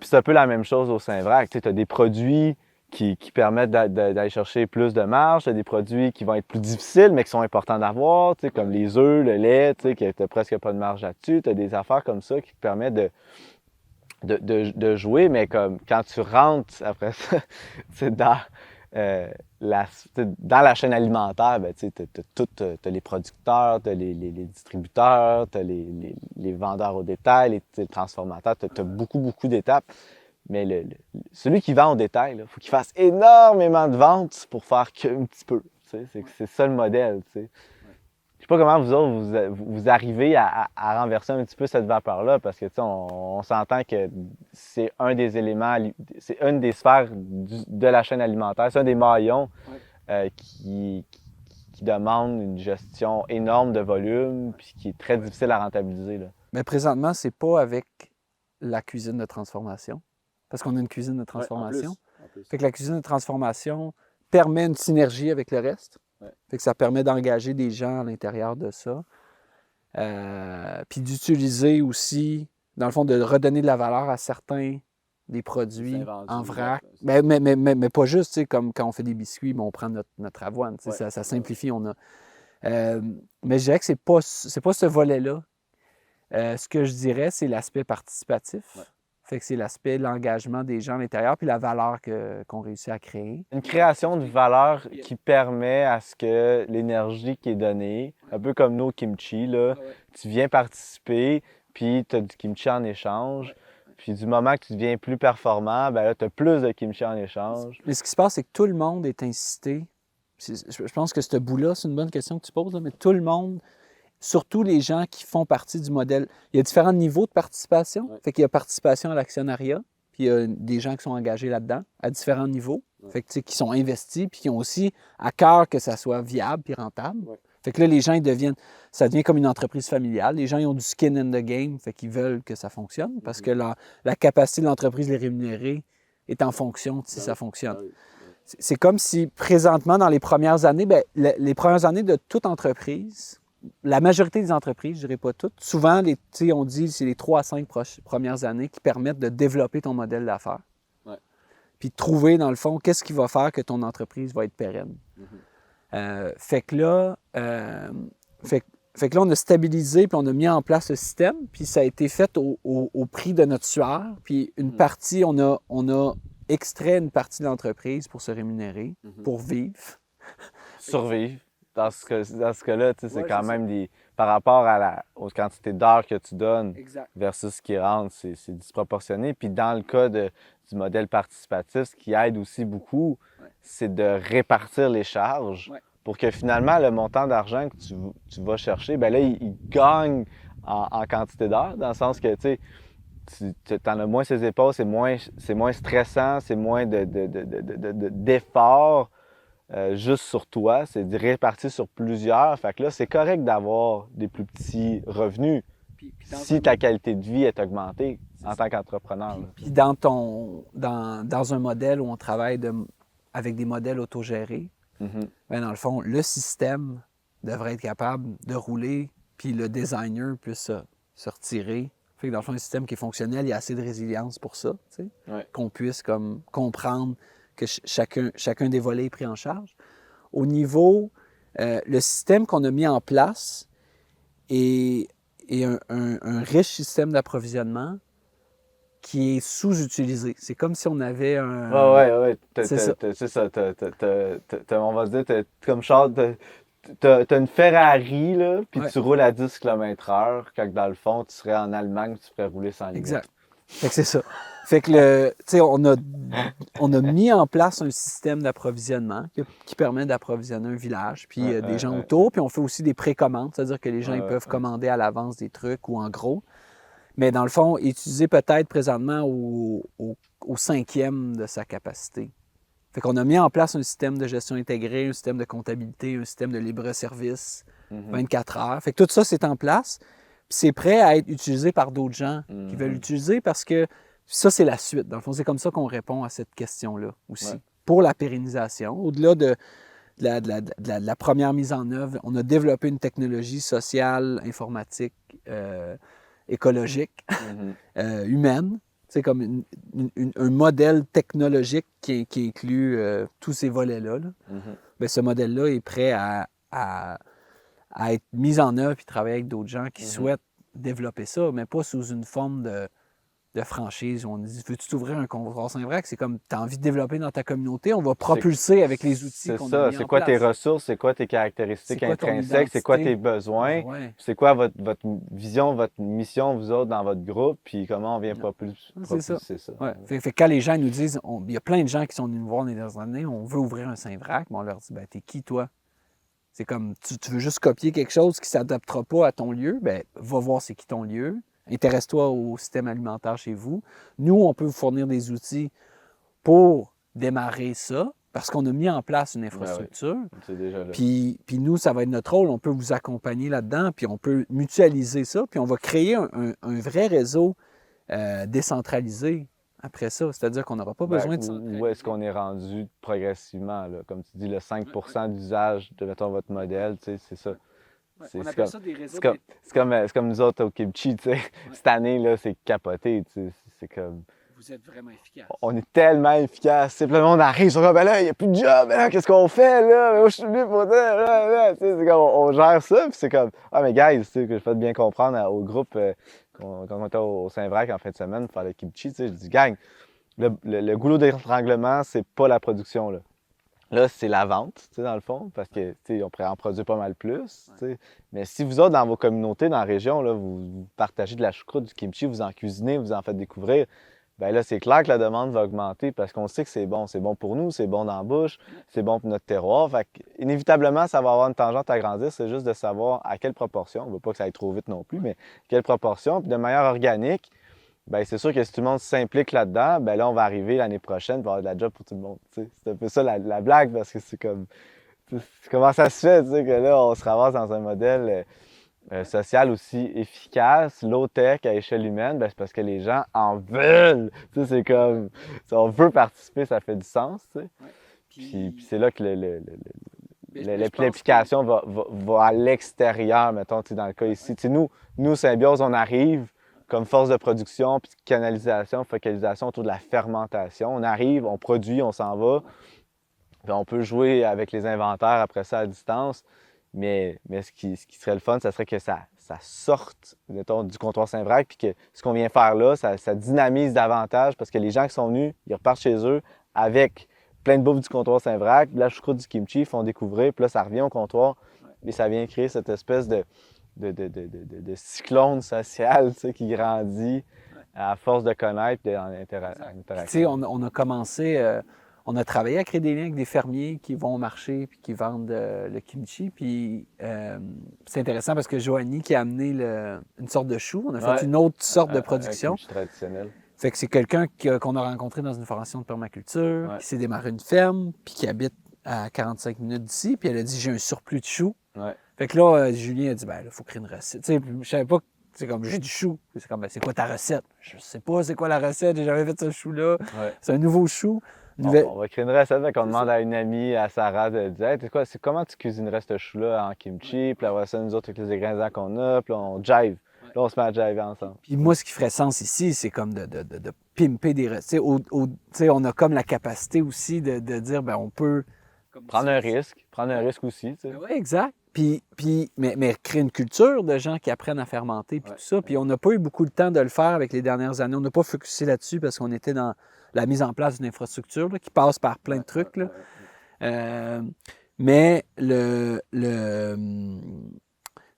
c'est un peu la même chose au Saint-Vrac. Tu as des produits qui permettent d'aller chercher plus de marge. Tu as des produits qui vont être plus difficiles, mais qui sont importants d'avoir, comme les œufs, le lait, qui n'ont presque pas de marge là-dessus. Tu as des affaires comme ça qui te permettent de jouer, mais comme quand tu rentres après ça, dans la chaîne alimentaire, ben, tu as les producteurs, tu as les distributeurs, tu as les vendeurs au détail, les transformateurs, tu as beaucoup d'étapes. Mais celui qui vend au détail, il faut qu'il fasse énormément de ventes pour faire qu'un petit peu. C'est ça le modèle. T'sais. Je sais pas comment vous autres, vous arrivez à renverser un petit peu cette vapeur-là, parce que on s'entend que c'est un des éléments, c'est une des sphères de la chaîne alimentaire, c'est un des maillons qui demande une gestion énorme de volume, puis qui est très difficile à rentabiliser. Là. Mais présentement, c'est pas avec la cuisine de transformation, parce qu'on a une cuisine de transformation. En plus. Fait que la cuisine de transformation permet une synergie avec le reste. Fait que ça permet d'engager des gens à l'intérieur de ça. Puis d'utiliser aussi, dans le fond, de redonner de la valeur à certains des produits en vrac. Mais pas juste, comme quand on fait des biscuits, on prend notre avoine. Ça simplifie. On a, mais je dirais que c'est pas ce volet-là. Ce que je dirais, c'est l'aspect participatif. Fait que c'est l'aspect de l'engagement des gens à l'intérieur puis la valeur qu'on réussit à créer. Une création de valeur qui permet à ce que l'énergie qui est donnée, un peu comme nos kimchi, là, tu viens participer, puis tu as du kimchi en échange. Puis du moment que tu deviens plus performant, ben là, tu as plus de kimchi en échange. Mais ce qui se passe, c'est que tout le monde est incité. Je pense que ce bout-là, c'est une bonne question que tu poses, là, mais tout le monde, surtout les gens qui font partie du modèle. Il y a différents niveaux de participation. Ouais. Fait qu'il y a participation à l'actionnariat, puis il y a des gens qui sont engagés là-dedans à différents niveaux. Ouais. Fait que, tu sais, qui sont investis, puis qui ont aussi à cœur que ça soit viable puis rentable. Ouais. Fait que là, les gens, ça devient comme une entreprise familiale. Les gens, ils ont du skin in the game, fait qu'ils veulent que ça fonctionne parce que la capacité de l'entreprise de les rémunérer est en fonction de si ça fonctionne. C'est comme si, présentement, dans les premières années, bien, les premières années de toute entreprise, la majorité des entreprises, je dirais pas toutes, souvent, on dit c'est les 3 à 5 premières années qui permettent de développer ton modèle d'affaires. Ouais. Puis de trouver, dans le fond, qu'est-ce qui va faire que ton entreprise va être pérenne. Fait que là, on a stabilisé puis on a mis en place le système, puis ça a été fait au prix de notre sueur. Puis une partie, on a extrait une partie de l'entreprise pour se rémunérer, pour vivre. Survivre. Dans ce cas-là, c'est quand même par rapport aux quantités d'heures que tu donnes versus ce qui rentre, c'est disproportionné. Puis dans le cas du modèle participatif, ce qui aide aussi beaucoup, c'est de répartir les charges pour que finalement, le montant d'argent que tu vas chercher, bien là, il gagne en quantité d'heures, dans le sens que, tu en as moins ses épaules, c'est moins stressant, c'est moins d'efforts juste sur toi, c'est réparti sur plusieurs. Fait que là, c'est correct d'avoir des plus petits revenus si ta qualité de vie est augmentée en tant qu'entrepreneur. Puis dans un modèle où on travaille avec des modèles autogérés, bien, dans le fond, le système devrait être capable de rouler, puis le designer puisse se retirer. Fait que dans le fond, un système qui est fonctionnel, il y a assez de résilience pour ça, qu'on puisse comme comprendre que chacun des volets est pris en charge. Au niveau, le système qu'on a mis en place est un riche système d'approvisionnement qui est sous-utilisé. C'est comme si on avait un... Ouais. C'est ça. On va se dire, comme Charles, t'as une Ferrari, là, puis tu roules à 10 km/h, quand dans le fond, tu serais en Allemagne, tu ferais rouler sans limite. Exact. Fait que c'est ça. Fait que on a mis en place un système d'approvisionnement qui permet d'approvisionner un village, puis des gens autour, puis on fait aussi des précommandes, c'est-à-dire que les gens ils peuvent commander à l'avance des trucs ou en gros. Mais dans le fond, utilisé peut-être présentement au 5e de sa capacité. Fait qu'on a mis en place un système de gestion intégrée, un système de comptabilité, un système de libre-service, 24 heures. Fait que tout ça, c'est en place. Puis c'est prêt à être utilisé par d'autres gens qui veulent l'utiliser parce que ça, c'est la suite. Dans le fond, c'est comme ça qu'on répond à cette question-là aussi. Ouais. Pour la pérennisation, au-delà de la première mise en œuvre, on a développé une technologie sociale, informatique, écologique, humaine. C'est comme un modèle technologique qui inclut tous ces volets-là. Bien, ce modèle-là est prêt à être mis en œuvre et travailler avec d'autres gens qui souhaitent développer ça, mais pas sous une forme de franchise où on dit « Veux-tu t'ouvrir un comptoir Saint-Vrac? » C'est comme tu as envie de développer dans ta communauté, on va propulser avec les outils qu'on a mis en place. C'est ça, c'est quoi tes ressources, c'est quoi tes caractéristiques intrinsèques, c'est quoi tes besoins, c'est quoi votre vision, votre mission, vous autres, dans votre groupe, puis comment on vient propulser ça. Ouais. Fait que quand les gens nous disent, il y a plein de gens qui sont venus nous voir dans les dernières années, on veut ouvrir un Saint-Vrac, mais on leur dit « Ben, t'es qui, toi? » C'est comme, tu veux juste copier quelque chose qui ne s'adaptera pas à ton lieu, bien, va voir c'est qui ton lieu. Intéresse-toi au système alimentaire chez vous. Nous, on peut vous fournir des outils pour démarrer ça, parce qu'on a mis en place une infrastructure. C'est déjà là. Puis nous, ça va être notre rôle. On peut vous accompagner là-dedans, puis on peut mutualiser ça, puis on va créer un vrai réseau décentralisé après ça. C'est-à-dire qu'on n'aura pas besoin de... Où est-ce qu'on est rendu progressivement, là? Comme tu dis, le 5 d'usage de, mettons, votre modèle, tu sais, c'est ça. Ouais, on appelle ça des réseaux. C'est comme nous autres au kimchi, tu sais. Cette année, là, c'est capoté, tu sais. C'est comme... Vous êtes vraiment efficace. On est tellement efficace. Simplement, on arrive sur ben là, il n'y a plus de job, ben là, qu'est-ce qu'on fait, là? Moi, je suis venu pour ça, tu sais, c'est comme, on gère ça, puis c'est comme, ah, mais guys, tu sais, que je fais bien comprendre au groupe, quand on était au Saint-Vrac en fin de semaine pour faire le kimchi, tu sais, je dis, gang, le goulot d'étranglement, c'est pas la production, là. Là, c'est la vente, tu sais, dans le fond, parce que, tu sais, on pourrait en produire pas mal plus, tu sais. Mais si vous autres, dans vos communautés, dans la région, là, vous partagez de la choucroute, du kimchi, vous en cuisinez, vous en faites découvrir, bien là, c'est clair que la demande va augmenter parce qu'on sait que c'est bon. C'est bon pour nous, c'est bon dans la bouche, c'est bon pour notre terroir. Fait inévitablement, ça va avoir une tangente à grandir. C'est juste de savoir à quelle proportion. On ne veut pas que ça aille trop vite non plus, mais quelle proportion. Puis de manière organique, bien, c'est sûr que si tout le monde s'implique là-dedans, bien là, on va arriver l'année prochaine pour avoir de la job pour tout le monde. Tu sais. C'est un peu ça la blague parce que c'est comme. Comment ça se fait, tu sais, que là, on se ramasse dans un modèle social aussi efficace, low-tech à échelle humaine, bien, c'est parce que les gens en veulent. Tu sais, c'est comme. Si on veut participer, ça fait du sens, tu sais. Puis c'est là que l'application va à l'extérieur, mettons, tu sais, dans le cas ici. Tu sais, nous, Symbiose, on arrive comme force de production, puis canalisation, focalisation autour de la fermentation. On arrive, on produit, on s'en va, puis on peut jouer avec les inventaires après ça à distance. Mais ce qui serait le fun, ça serait que ça sorte, mettons, du comptoir Saint-Vrac, puis que ce qu'on vient faire là, ça dynamise davantage, parce que les gens qui sont venus, ils repartent chez eux avec plein de bouffe du comptoir Saint-Vrac, de la choucroute du kimchi, ils font découvrir, puis là, ça revient au comptoir, et ça vient créer cette espèce de cyclone social, tu sais, qui grandit à force de connaître et en interaction. Tu sais, on a commencé, on a travaillé à créer des liens avec des fermiers qui vont au marché puis qui vendent le kimchi. Puis c'est intéressant parce que Joanie qui a amené une sorte de chou, on a fait une autre sorte de production. Un kimchi traditionnel. Fait que c'est quelqu'un qu'on a rencontré dans une formation de permaculture, qui s'est démarré une ferme, puis qui habite à 45 minutes d'ici. Puis elle a dit, j'ai un surplus de choux. Fait que là, Julien a dit, ben, il faut créer une recette. Tu sais, je savais pas, c'est comme, j'ai du chou. C'est comme, ben, c'est quoi ta recette? Je sais pas, c'est quoi la recette? J'ai jamais fait ce chou-là. C'est un nouveau chou. On va créer une recette, fait qu'on demande à une amie, à Sarah, de dire, hey, comment tu cuisinerais ce chou-là en kimchi? Puis après ça, nous autres, avec les ingrédients qu'on a, puis là, on jive. Là, on se met à jiver ensemble. Puis moi, ce qui ferait sens ici, c'est comme de pimper des recettes. Tu sais, on a comme la capacité aussi de dire, ben, on peut. Prendre un risque aussi, tu sais. Oui, exact. Mais créer une culture de gens qui apprennent à fermenter, puis tout ça. Puis on n'a pas eu beaucoup de temps de le faire avec les dernières années. On n'a pas focusé là-dessus parce qu'on était dans la mise en place d'une infrastructure là, qui passe par plein de trucs. Là. Mais ce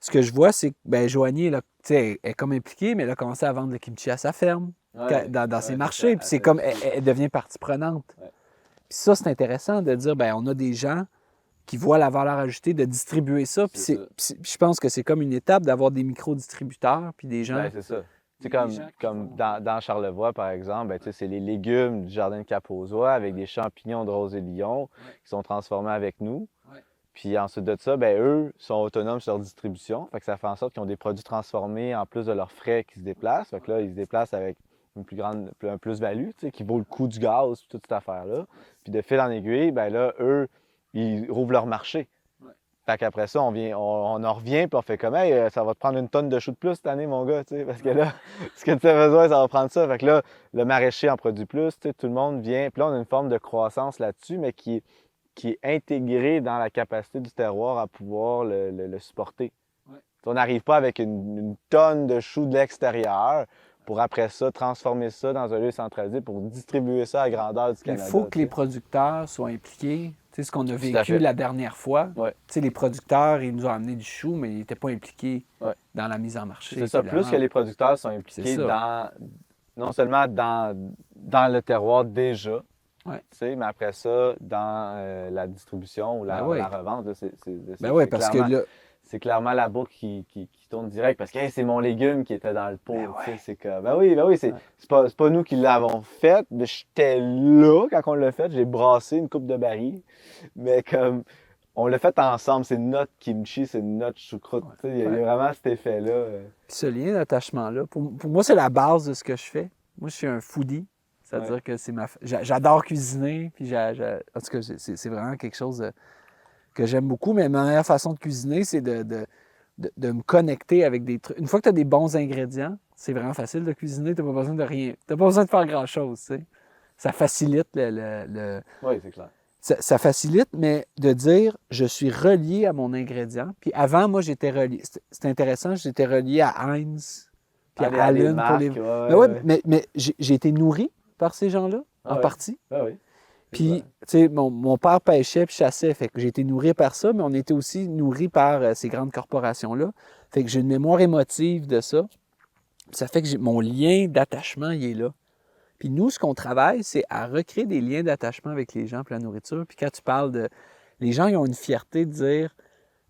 que je vois, c'est que ben, Joanie, là, elle est comme impliquée, mais elle a commencé à vendre le kimchi à sa ferme, dans ses marchés. Puis c'est comme, elle devient partie prenante. Puis ça, c'est intéressant de dire, ben on a des gens qui voient la valeur ajoutée, de distribuer ça. Puis je pense que c'est comme une étape d'avoir des micro-distributeurs, puis des gens... Ben, c'est ça. C'est comme dans Charlevoix, par exemple, ben, c'est les légumes du jardin de Cap-aux-Oies avec des champignons de Rose et Lyon qui sont transformés avec nous. Puis ensuite de ça, ben, eux sont autonomes sur leur distribution. Fait que ça fait en sorte qu'ils ont des produits transformés en plus de leurs frais qui se déplacent. Fait que là, ils se déplacent avec une plus grande plus-value, qui vaut le coût du gaz, toute cette affaire-là. Puis de fil en aiguille, ben là, eux, ils rouvrent leur marché. Fait qu'après ça, on en revient puis on fait comme, hey, ça va te prendre une tonne de choux de plus cette année, mon gars, tu sais, parce que là, ce que tu as besoin, ça va prendre ça. Fait que là, le maraîcher en produit plus, tu sais, tout le monde vient. Puis là, on a une forme de croissance là-dessus, mais qui est intégrée dans la capacité du terroir à pouvoir le supporter. On n'arrive pas avec une tonne de choux de l'extérieur pour après ça transformer ça dans un lieu centralisé pour distribuer ça à grandeur du Canada. Il faut que les producteurs soient impliqués. Tu sais, ce qu'on a vécu la dernière fois, tu sais, les producteurs, ils nous ont amené du chou, mais ils n'étaient pas impliqués dans la mise en marché. C'est ça, plus que les producteurs sont impliqués non seulement dans le terroir déjà, tu sais, mais après ça, dans la distribution ou la revente. Oui, parce que là... C'est clairement la boucle qui tourne direct parce que hey, c'est mon légume qui était dans le pot. C'est comme, ben oui, c'est pas nous qui l'avons fait, mais j'étais là quand on l'a fait. J'ai brassé une coupe de barils, mais comme on l'a fait ensemble, c'est notre kimchi, c'est notre choucroute. Il y a vraiment cet effet-là. Puis ce lien d'attachement-là, pour moi, c'est la base de ce que je fais. Moi, je suis un foodie. C'est-à-dire que c'est j'adore cuisiner, puis en tout cas, c'est vraiment quelque chose que j'aime beaucoup, mais ma meilleure façon de cuisiner, c'est de me connecter avec des trucs. Une fois que tu as des bons ingrédients, c'est vraiment facile de cuisiner, tu n'as pas besoin de rien. Tu n'as pas besoin de faire grand-chose, tu sais. Ça facilite Oui, c'est clair. Ça facilite, mais de dire, je suis relié à mon ingrédient. Puis avant, moi, j'étais relié. C'est intéressant, j'étais relié à Heinz, puis à Allen pour les... Mais j'ai été nourri par ces gens-là, en partie. Oui. Puis, tu sais, mon père pêchait puis chassait, fait que j'ai été nourri par ça, mais on était aussi nourri par ces grandes corporations-là. Fait que j'ai une mémoire émotive de ça. Puis ça fait que mon lien d'attachement, il est là. Puis nous, ce qu'on travaille, c'est à recréer des liens d'attachement avec les gens pour la nourriture. Puis quand tu parles de... Les gens, ils ont une fierté de dire,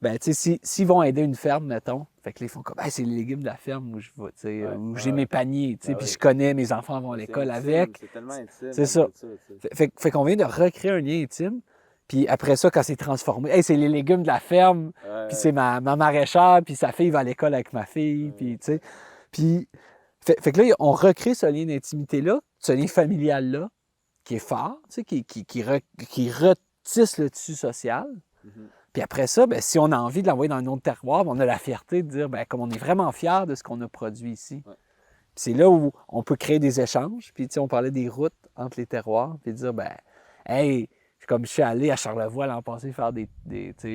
ben, tu sais, s'ils vont aider une ferme, mettons, fait que les font comme, hey, c'est les légumes de la ferme où je vais, tu sais, où j'ai mes paniers, tu sais, puis je connais, mes enfants vont à l'école avec. C'est tellement intime. C'est ça. Fait qu'on vient de recréer un lien intime. Puis après ça, quand c'est transformé, hey, c'est les légumes de la ferme, puis c'est ma maraîchère, puis sa fille va à l'école avec ma fille, puis tu sais. Puis, fait que là, on recrée ce lien d'intimité-là, ce lien familial-là, qui est fort, tu sais, qui retisse le tissu social. Puis après ça, ben, si on a envie de l'envoyer dans un autre terroir, ben, on a la fierté de dire, ben, comme on est vraiment fiers de ce qu'on a produit ici. Ouais. C'est là où on peut créer des échanges. Puis, tu sais, on parlait des routes entre les terroirs, puis dire, ben, hey, comme je suis allé à Charlevoix l'an passé faire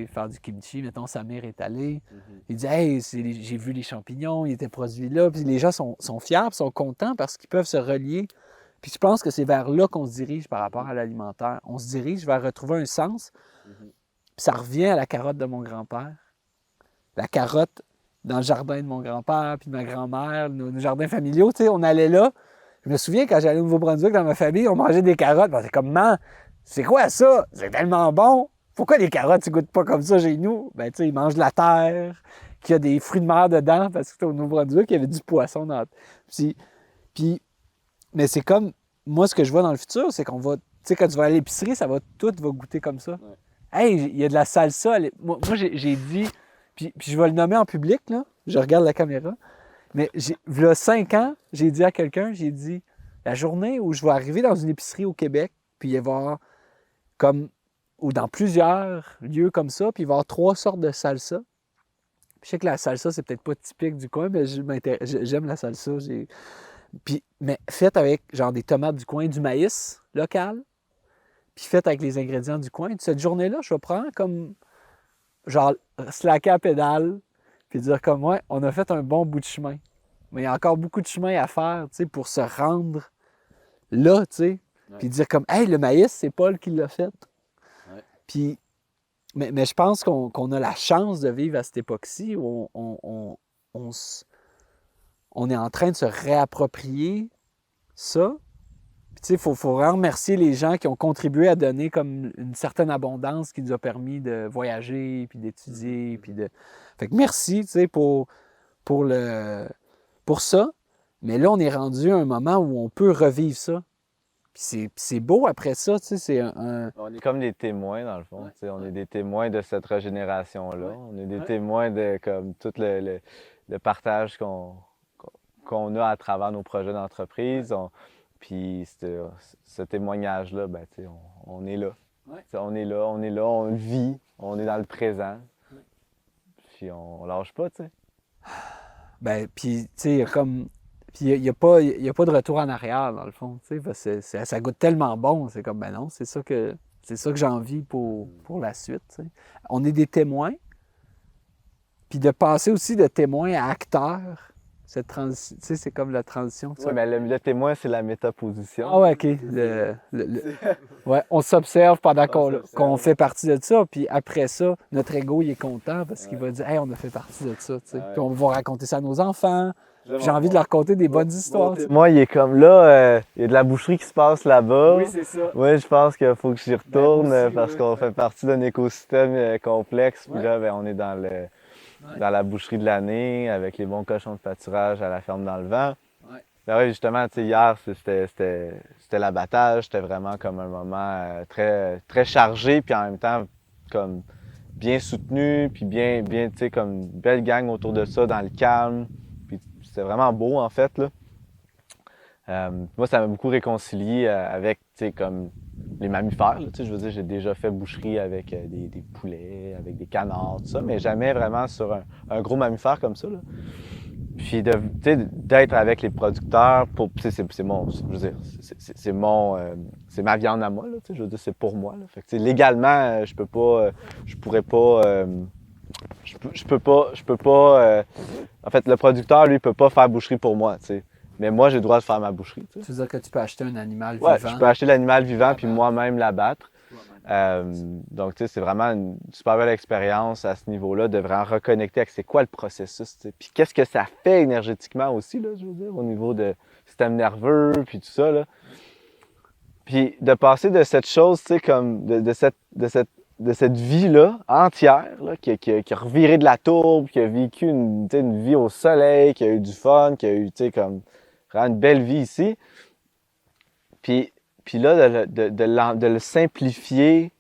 faire du kimchi, mettons, Samir est allé. Il dit, hey, j'ai vu les champignons, ils étaient produits là. Puis les gens sont fiers, sont contents parce qu'ils peuvent se relier. Puis je pense que c'est vers là qu'on se dirige par rapport à l'alimentaire. On se dirige vers retrouver un sens. Puis ça revient à la carotte de mon grand-père. La carotte dans le jardin de mon grand-père, puis de ma grand-mère, nos jardins familiaux, tu sais, on allait là. Je me souviens, quand j'allais au Nouveau-Brunswick dans ma famille, on mangeait des carottes. Ben, c'est comme, man, c'est quoi ça? C'est tellement bon! Pourquoi les carottes, ils goûtent pas comme ça chez nous? Ben, tu sais, ils mangent de la terre, qu'il y a des fruits de mer dedans, parce que au Nouveau-Brunswick, il y avait du poisson dans... Mais c'est comme, moi, ce que je vois dans le futur, c'est qu'on va, tu sais, quand tu vas à l'épicerie, tout va goûter comme ça. Ouais. Hey, il y a de la salsa. Moi j'ai dit, puis je vais le nommer en public, là, je regarde la caméra, mais il y a 5 ans, j'ai dit à quelqu'un, j'ai dit, la journée où je vais arriver dans une épicerie au Québec, puis il va y avoir comme, ou dans plusieurs lieux comme ça, puis il va y avoir 3 sortes de salsa. Puis je sais que la salsa, c'est peut-être pas typique du coin, mais j'aime la salsa. Mais faite avec genre des tomates du coin, du maïs local, puis faite avec les ingrédients du coin. Cette journée-là, je vais prendre comme, genre, slacker à pédale, puis dire comme, ouais, on a fait un bon bout de chemin. Mais il y a encore beaucoup de chemin à faire, tu sais, pour se rendre là, tu sais. Ouais. Puis dire comme, hey, le maïs, c'est Paul qui l'a fait. Ouais. Puis, mais je pense qu'on a la chance de vivre à cette époque-ci où on est en train de se réapproprier ça. Puis, tu sais, il faut vraiment remercier les gens qui ont contribué à donner comme une certaine abondance qui nous a permis de voyager, puis d'étudier, puis de... Fait que merci, tu sais, pour ça. Mais là, on est rendu à un moment où on peut revivre ça. Puis c'est beau après ça, tu sais, c'est un... On est comme des témoins, dans le fond. Ouais. On est des témoins de cette régénération-là. Ouais. On est des témoins de comme tout le partage qu'on a à travers nos projets d'entreprise. Puis ce témoignage-là, ben, on est là. Ouais. On est là, on le vit, on est dans le présent. Ouais. Puis on lâche pas, tu sais. Ben, puis, tu sais, il y a comme... Puis il n'y a pas de retour en arrière, dans le fond, tu sais, ça goûte tellement bon, c'est comme, ben non, c'est ça que j'ai envie pour la suite, tu sais. On est des témoins, puis de passer aussi de témoin à acteur, cette transition, tu sais, c'est comme la transition. Oui, mais le témoin, c'est la métaposition. Ah ouais, OK. Ouais, on s'observe pendant qu'on fait partie de ça, puis après ça, notre ego, il est content parce qu'il va dire « Hey, on a fait partie de ça », tu sais. Puis on va raconter ça à nos enfants. J'ai envie de leur raconter des bonnes histoires. Moi, il est comme là, il y a de la boucherie qui se passe là-bas. Oui, c'est ça. Oui, je pense qu'il faut que j'y retourne parce qu'on fait partie d'un écosystème complexe. Puis là, ben, on est dans la boucherie de l'année avec les bons cochons de pâturage à la ferme dans le vent. Ouais. Ben oui, justement, hier, c'était l'abattage. C'était vraiment comme un moment très, très chargé, puis en même temps, comme bien soutenu, puis bien tu sais, comme une belle gang autour de ça, dans le calme. Puis c'était vraiment beau, en fait, là. Moi, ça m'a beaucoup réconcilié avec, tu sais, comme les mammifères, là, tu sais, je veux dire, j'ai déjà fait boucherie avec des poulets, avec des canards, tout ça, mais jamais vraiment sur un gros mammifère comme ça, là. Puis d'être avec les producteurs, c'est mon, je veux dire, c'est ma viande à moi, là, tu sais, je veux dire, c'est pour moi, là. Fait que, légalement, je peux pas, en fait, le producteur, lui, peut pas faire boucherie pour moi, tu sais. mais moi, j'ai le droit de faire ma boucherie. Tu sais. Tu veux dire que tu peux acheter un animal Ouais, vivant? je peux acheter l'animal vivant puis L'abattre. moi-même l'abattre. Donc, tu sais, c'est vraiment une super belle expérience à ce niveau-là de vraiment reconnecter avec c'est quoi le processus, tu sais. Puis qu'est-ce que ça fait énergétiquement aussi, là, je veux dire, au niveau de système nerveux, puis tout ça, là. Puis de passer de cette chose, tu sais, comme de cette vie-là entière, là, qui a reviré de la tourbe, qui a vécu tu sais, une vie au soleil, qui a eu du fun, qui a eu, tu sais, comme vraiment une belle vie ici. Puis, puis là, de le simplifier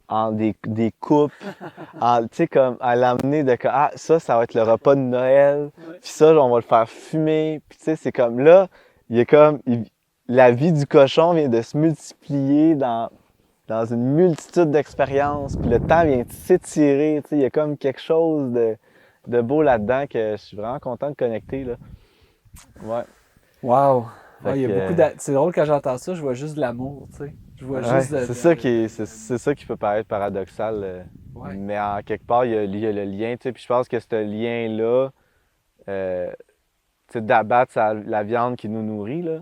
en des coupes, tu sais, comme à l'amener de ah, ça va être le repas de Noël, puis ça, on va le faire fumer. Puis tu sais, c'est comme là, il y a comme, la vie du cochon vient de se multiplier dans une multitude d'expériences, puis le temps vient de s'étirer, tu sais, il y a comme quelque chose de beau là-dedans que je suis vraiment content de connecter, là. Ouais. Wow! Fait Ouais, il y a que, beaucoup de... C'est drôle quand j'entends ça, je vois juste de l'amour, tu sais. Je vois ouais, juste de... c'est ça qui peut paraître paradoxal, Ouais. mais en quelque part, il y a le lien, tu sais, puis je pense que ce lien-là, tu sais, d'abattre la viande qui nous nourrit, là,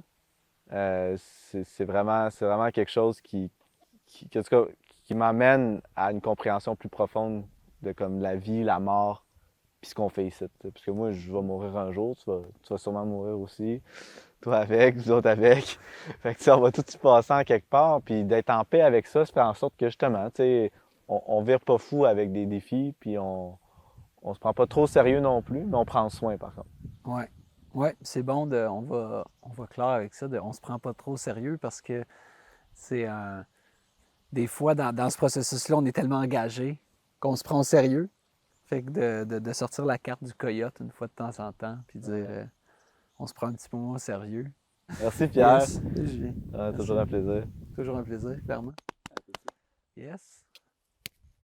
c'est vraiment quelque chose en tout cas, qui m'amène à une compréhension plus profonde de comme la vie, la mort, puis ce qu'on fait ici. Tu sais. Parce que moi, je vais mourir un jour, tu vas sûrement mourir aussi. Toi avec, vous autres avec. Fait que ça, on va tout se passer en quelque part. Puis d'être en paix avec ça fait en sorte que justement, tu sais, on vire pas fou avec des défis, puis on se prend pas trop au sérieux non plus, mais on prend soin par contre. Ouais. Ouais, c'est bon de... On va clair avec ça, on se prend pas trop au sérieux parce que c'est un... Des fois, dans ce processus-là, on est tellement engagé qu'on se prend au sérieux. Fait que de sortir la carte du coyote une fois de temps en temps, puis dire on se prend un petit moment au sérieux. Merci Pierre. Yes, Julien. Toujours un plaisir. Toujours un plaisir, clairement. Yes.